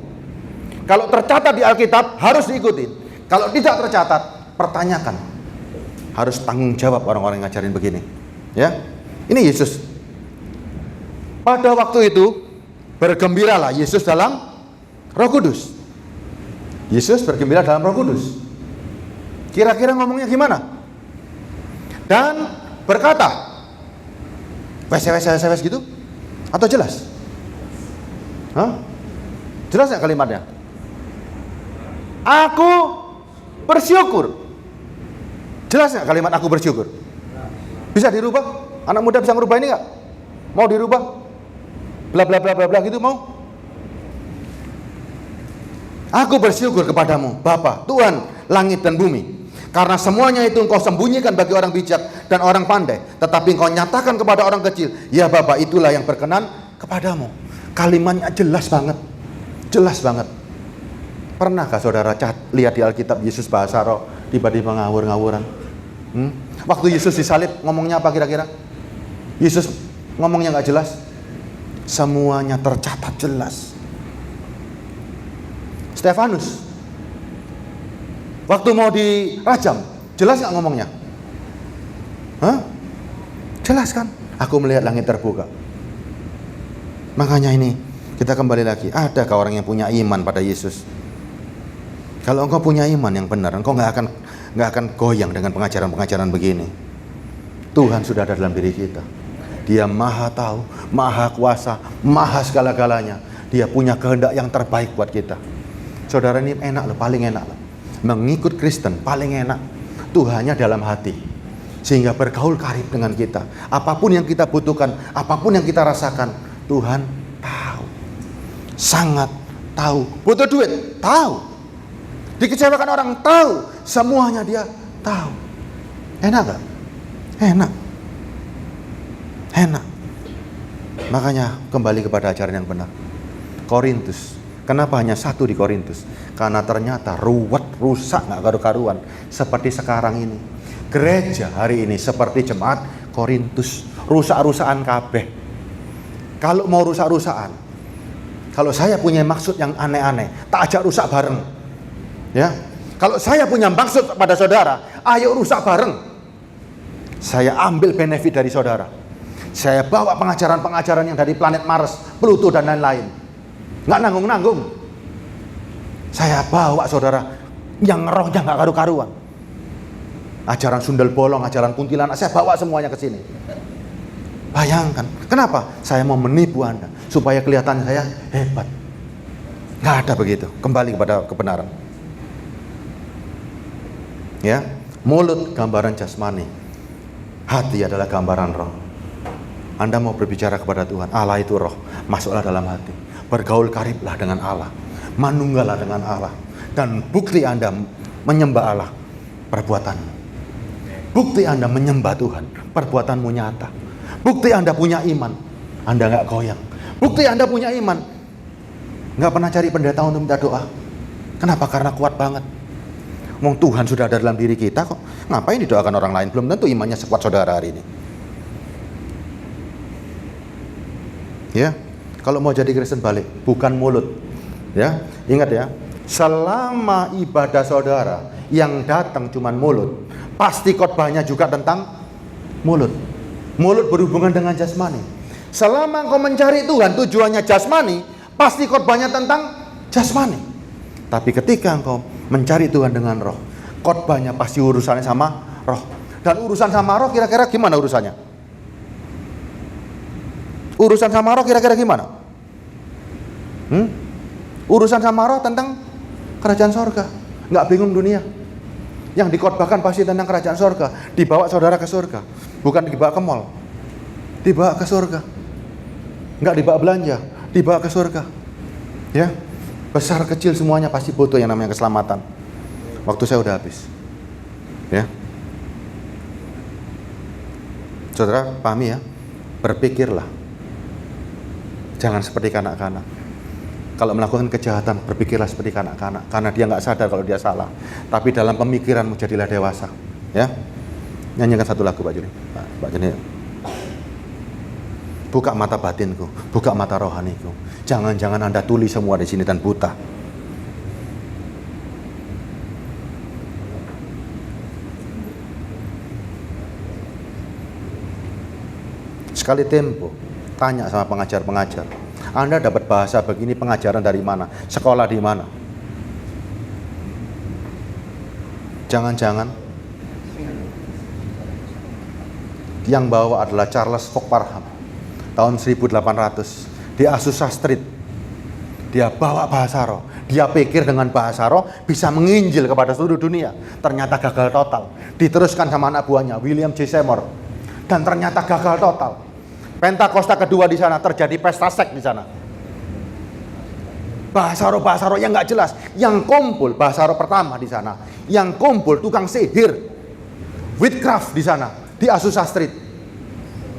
Kalau tercatat di Alkitab, harus diikutin. Kalau tidak tercatat, pertanyakan. Harus tanggung jawab orang-orang yang ngajarin begini. Ya, ini Yesus. Pada waktu itu, bergembiralah Yesus dalam Roh Kudus. Yesus bergembira dalam Roh Kudus. Kira-kira ngomongnya gimana? Dan berkata, wes gitu? Atau jelas? Jelas nggak kalimatnya? Aku bersyukur. Jelas nggak kalimat aku bersyukur? Bisa dirubah? Anak muda bisa ngerubah ini nggak? Mau dirubah? Bla bla bla bla bla gitu mau? Aku bersyukur kepadamu, Bapa, Tuhan langit dan bumi, karena semuanya itu engkau sembunyikan bagi orang bijak dan orang pandai, tetapi engkau nyatakan kepada orang kecil. Ya Bapa, itulah yang berkenan kepadamu. Kalimatnya jelas banget. Jelas banget. Pernahkah saudara lihat di Alkitab Yesus bahasa roh tiba-tiba ngawur-ngawuran? Waktu Yesus disalib ngomongnya apa kira-kira? Yesus ngomongnya gak jelas? Semuanya tercatat jelas. Stefanus waktu mau dirajam, jelas gak ngomongnya? Jelas kan? Aku melihat langit terbuka. Makanya ini kita kembali lagi, adakah orang yang punya iman pada Yesus? Kalau engkau punya iman yang benar, engkau gak akan goyang dengan pengajaran-pengajaran begini. Tuhan sudah ada dalam diri kita. Dia maha tahu, maha kuasa, maha segala-galanya. Dia punya kehendak yang terbaik buat kita. Saudara, ini enak loh, paling enak loh. Mengikut Kristen paling enak. Tuhannya dalam hati, sehingga bergaul karib dengan kita. Apapun yang kita butuhkan, apapun yang kita rasakan, Tuhan tahu. Sangat tahu. Butuh duit, tahu. Dikecewakan orang, tahu. Semuanya dia tahu. Enak gak? Enak. Enak. Makanya kembali kepada ajaran yang benar. Korintus. Kenapa hanya satu di Korintus? Karena ternyata ruwet, rusak, gak karu-karuan. Seperti sekarang ini. Gereja hari ini seperti jemaat Korintus. Rusak-rusakan kabeh. Kalau mau rusak-rusakan, kalau saya punya maksud yang aneh-aneh, tak ajak rusak bareng. Ya. Kalau saya punya maksud pada saudara, ayo rusak bareng. Saya ambil benefit dari saudara. Saya bawa pengajaran-pengajaran yang dari planet Mars, Pluto dan lain-lain. Nggak nanggung-nanggung. Saya bawa saudara yang rohnya nggak karu-karuan. Ajaran sundel bolong, ajaran kuntilanak, saya bawa semuanya ke sini. Bayangkan, kenapa? Saya mau menipu Anda supaya kelihatan saya hebat. Nggak ada begitu. Kembali kepada kebenaran. Ya, mulut gambaran jasmani, hati adalah gambaran roh. Anda mau berbicara kepada Tuhan, Allah itu roh, masuklah dalam hati, bergaul kariblah dengan Allah, manunggalah dengan Allah, dan bukti Anda menyembah Allah, perbuatanmu. Bukti Anda menyembah Tuhan, perbuatanmu nyata. Bukti Anda punya iman, Anda nggak goyang. Bukti Anda punya iman, nggak pernah cari pendeta untuk minta doa. Kenapa? Karena kuat banget. Wong Tuhan sudah ada dalam diri kita kok. Ngapain didoakan orang lain? Belum tentu imannya sekuat saudara hari ini. Ya, kalau mau jadi Kristen balik, bukan mulut. Ya, ingat ya. Selama ibadah saudara yang datang cuman mulut, pasti khotbahnya juga tentang mulut. Mulut berhubungan dengan jasmani. Selama engkau mencari Tuhan tujuannya jasmani, pasti khotbahnya tentang jasmani. Tapi ketika engkau mencari Tuhan dengan roh, khotbahnya pasti urusannya sama roh. Dan urusan sama roh kira-kira gimana urusannya? Urusan sama roh kira-kira gimana? Urusan sama roh tentang kerajaan sorga. Nggak bingung dunia. Yang dikhotbahkan pasti tentang kerajaan sorga. Dibawa saudara ke sorga. Bukan dibawa ke mall. Dibawa ke sorga. Nggak dibawa belanja. Dibawa ke sorga. Ya, besar kecil semuanya pasti butuh yang namanya keselamatan. Waktu saya udah habis. Ya. Saudara pahami ya. Berpikirlah. Jangan seperti kanak-kanak. Kalau melakukan kejahatan, berpikirlah seperti kanak-kanak. Karena dia nggak sadar kalau dia salah. Tapi dalam pemikiran menjadilah dewasa. Ya. Nyanyikan satu lagu Pak Juni. Pak Juni. Buka mata batinku, buka mata rohaniku. Jangan-jangan Anda tuli semua di sini dan buta. Sekali tempo, tanya sama pengajar-pengajar. Anda dapat bahasa begini pengajaran dari mana? Sekolah di mana? Jangan-jangan yang bawa adalah Charles Fox Parham. Tahun 1800 di Azusa Street. Dia bawa bahasa roh. Dia pikir dengan bahasa roh bisa menginjil kepada seluruh dunia. Ternyata gagal total. Diteruskan sama anak buahnya William J. Seymour. Dan ternyata gagal total. Pentakosta kedua di sana, terjadi pesta seks di sana. Bahasa roh yang nggak jelas. Yang kumpul bahasa roh pertama di sana. Yang kumpul tukang sihir, witchcraft di sana, di Azusa Street.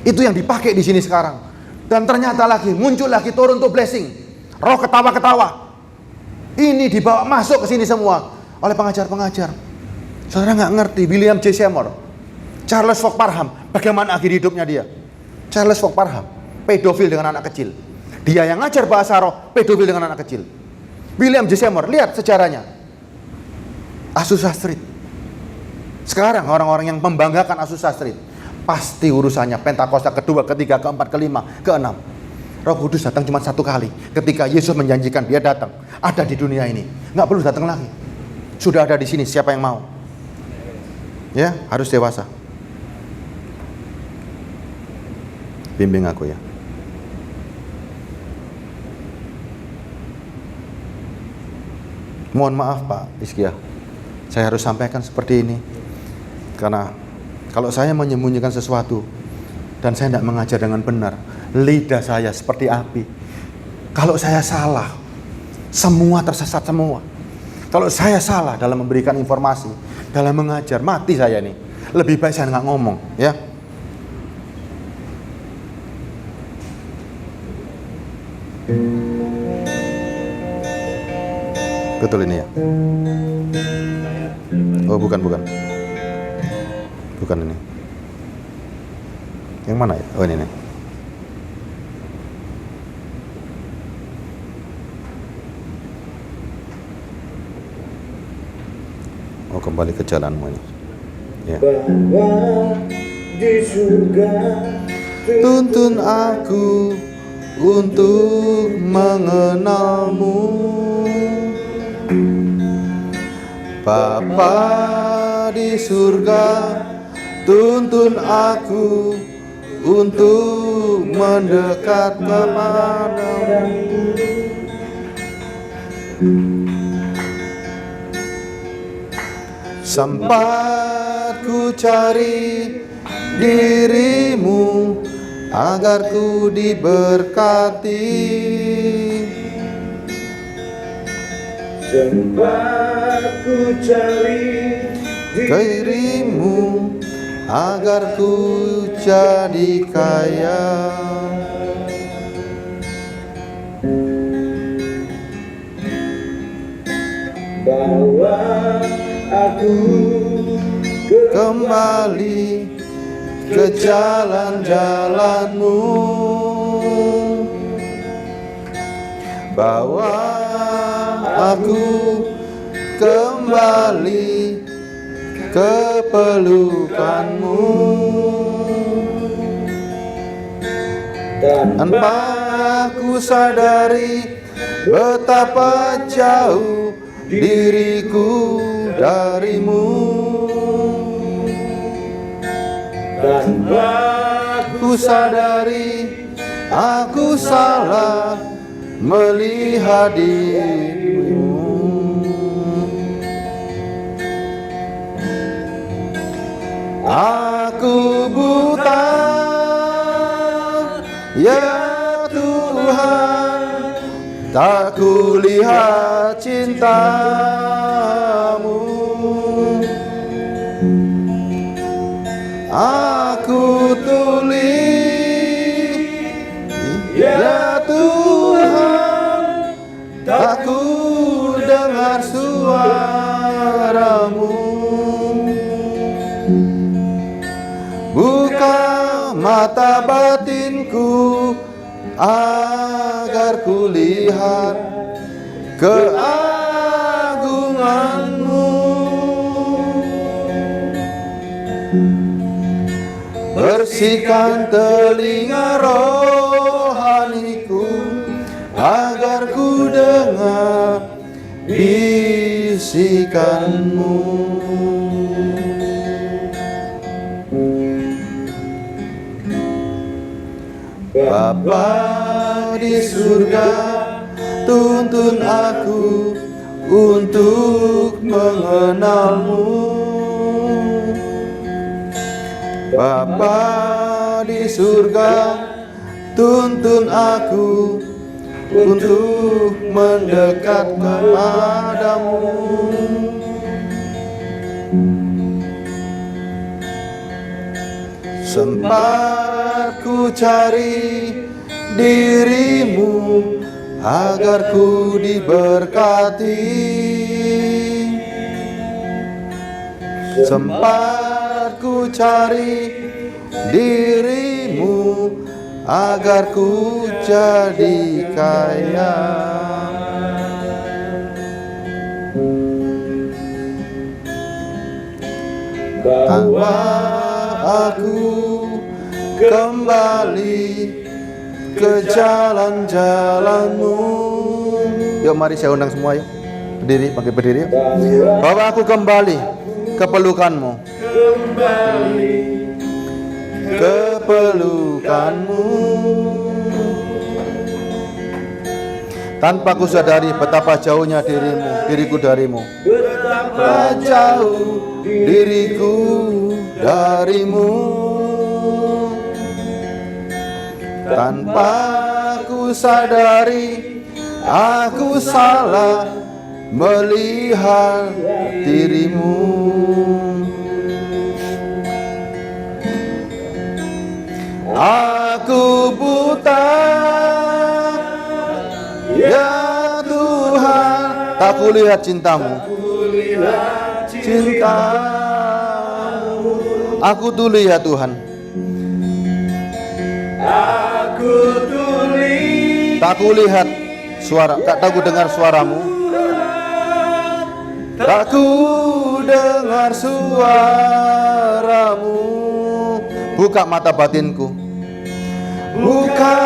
Itu yang dipakai di sini sekarang. Dan ternyata lagi muncul lagi turun to blessing. Roh ketawa-ketawa. Ini dibawa masuk ke sini semua oleh pengajar-pengajar. Saudara nggak ngerti William J. Seymour, Charles Fox Parham, bagaimana akhir hidupnya dia? Charles Fox Parham, pedofil dengan anak kecil. Dia yang ngajar bahasa roh, pedofil dengan anak kecil. William J. Seymour, lihat sejarahnya. Azusa Street. Sekarang orang-orang yang membanggakan Azusa Street, pasti urusannya Pentakosta kedua, ketiga, keempat, kelima, keenam. Roh Kudus datang cuma satu kali. Ketika Yesus menjanjikan dia datang, ada di dunia ini. Nggak perlu datang lagi. Sudah ada di sini, siapa yang mau? Ya, harus dewasa. Bimbing aku ya. Mohon maaf Pak Iskia, saya harus sampaikan seperti ini. Karena kalau saya menyembunyikan sesuatu dan saya tidak mengajar dengan benar, lidah saya seperti api. Kalau saya salah, semua tersesat semua. Kalau saya salah dalam memberikan informasi, dalam mengajar, mati saya nih. Lebih baik saya nggak ngomong, ya. Betul ini ya? Oh bukan ini. Yang mana ya? Oh ini nih. Oh kembali ke jalanmu ini. Ya. Di surga Tuntun aku untuk mengenalmu, Bapa di surga. Tuntun aku untuk mendekat kepadamu. Sempat ku cari dirimu agar ku diberkati. sempat ku cari Dirimu agar ku jadi kaya. bawa aku Kembali ke jalan-jalanmu, bawa aku kembali ke pelukanmu. Tanpa aku sadari betapa jauh diriku darimu. tanpa Ku sadari aku salah melihat dirimu. Aku buta, ya Tuhan, tak kulihat cintamu. Aku tuli, ya Tuhan, tak ku dengar suaramu. Buka mata batinku agar ku lihat keagunganmu. Bersihkan telinga rohaniku agar ku dengar bisikanmu. Bapa di surga, tuntun aku untuk mengenalmu. Bapa di surga, tuntun aku untuk mendekat kepadamu. Sempat ku cari dirimu agar ku diberkati. Sempat ku cari dirimu agar ku jadi kaya. Bawa aku kembali ke jalan-jalanmu. Yuk mari saya undang semua yuk. Berdiri, pakai berdiri yuk. Bawa aku kembali ke pelukanmu. kembali Ke pelukanmu. Tanpa ku sadari betapa jauhnya diriku darimu. Betapa jauh diriku darimu. Tanpa ku sadari aku salah melihat dirimu. Aku buta, ya Tuhan, Tak kulihat cintamu. kulihat Cintamu. Aku tuli ya Tuhan. Aku tuli. Tak kulihat suara, tak ku dengar suaramu. Tak ku dengar suaramu. Buka mata batinku. Buka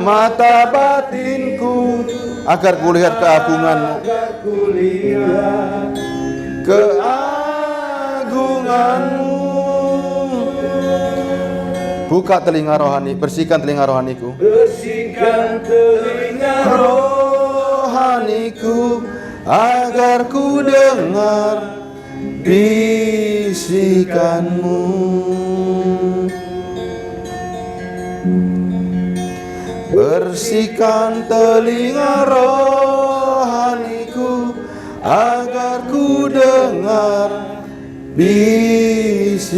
mata batinku agar kulihat keagunganmu. Agar kulihat Keagunganmu. Buka telinga rohani, bersihkan telinga rohaniku. bersihkan telinga Rohaniku agar ku dengar bisikanmu. Bersihkan telinga rohaniku agar ku dengar bisikanmu.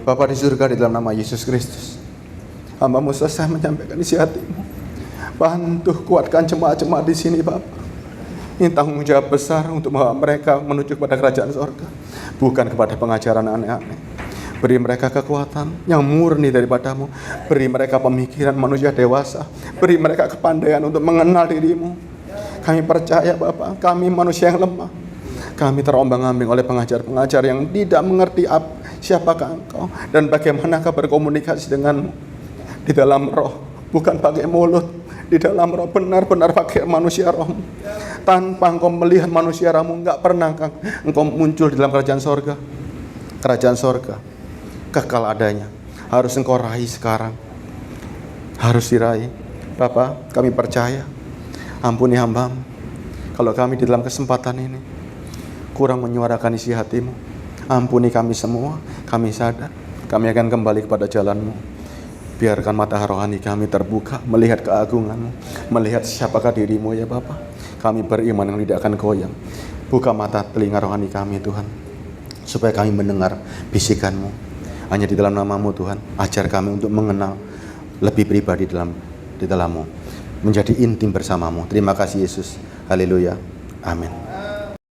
Bapa di surga, di dalam nama Yesus Kristus, hamba-Mu selesai menyampaikan isi hatimu. Bantu kuatkan jemaat-jemaat di sini, Bapa. Ini tanggung jawab besar untuk membawa mereka menuju kepada kerajaan sorga, bukan kepada pengajaran aneh-aneh. Beri mereka kekuatan yang murni daripada-Mu. Beri mereka pemikiran manusia dewasa. Beri mereka kepandaian untuk mengenal diri-Mu. Kami percaya, Bapa, kami manusia yang lemah. Kami terombang-ambing oleh pengajar-pengajar yang tidak mengerti siapakah Engkau dan bagaimanakah berkomunikasi dengan-Mu di dalam roh, bukan pakai mulut. Di dalam roh, benar-benar pakai manusia roh. Tanpa Engkau melihat manusia rohmu, enggak pernah Engkau muncul di dalam kerajaan sorga. Kerajaan sorga kekal adanya, harus Engkau raih sekarang, harus diraih. Bapak, kami percaya. Ampuni hamba-Mu kalau kami di dalam kesempatan ini kurang menyuarakan isi hati-Mu. Ampuni kami semua. Kami sadar kami akan kembali kepada jalan-Mu. Biarkan mata rohani kami terbuka, melihat keagungan-Mu, melihat siapakah diri-Mu ya Bapa. Kami beriman yang tidak akan goyang. Buka mata telinga rohani kami Tuhan, supaya kami mendengar bisikan-Mu. Hanya di dalam nama-Mu Tuhan, ajar kami untuk mengenal lebih pribadi di dalam-Mu, menjadi intim bersama-Mu. Terima kasih Yesus. Haleluya. Amin.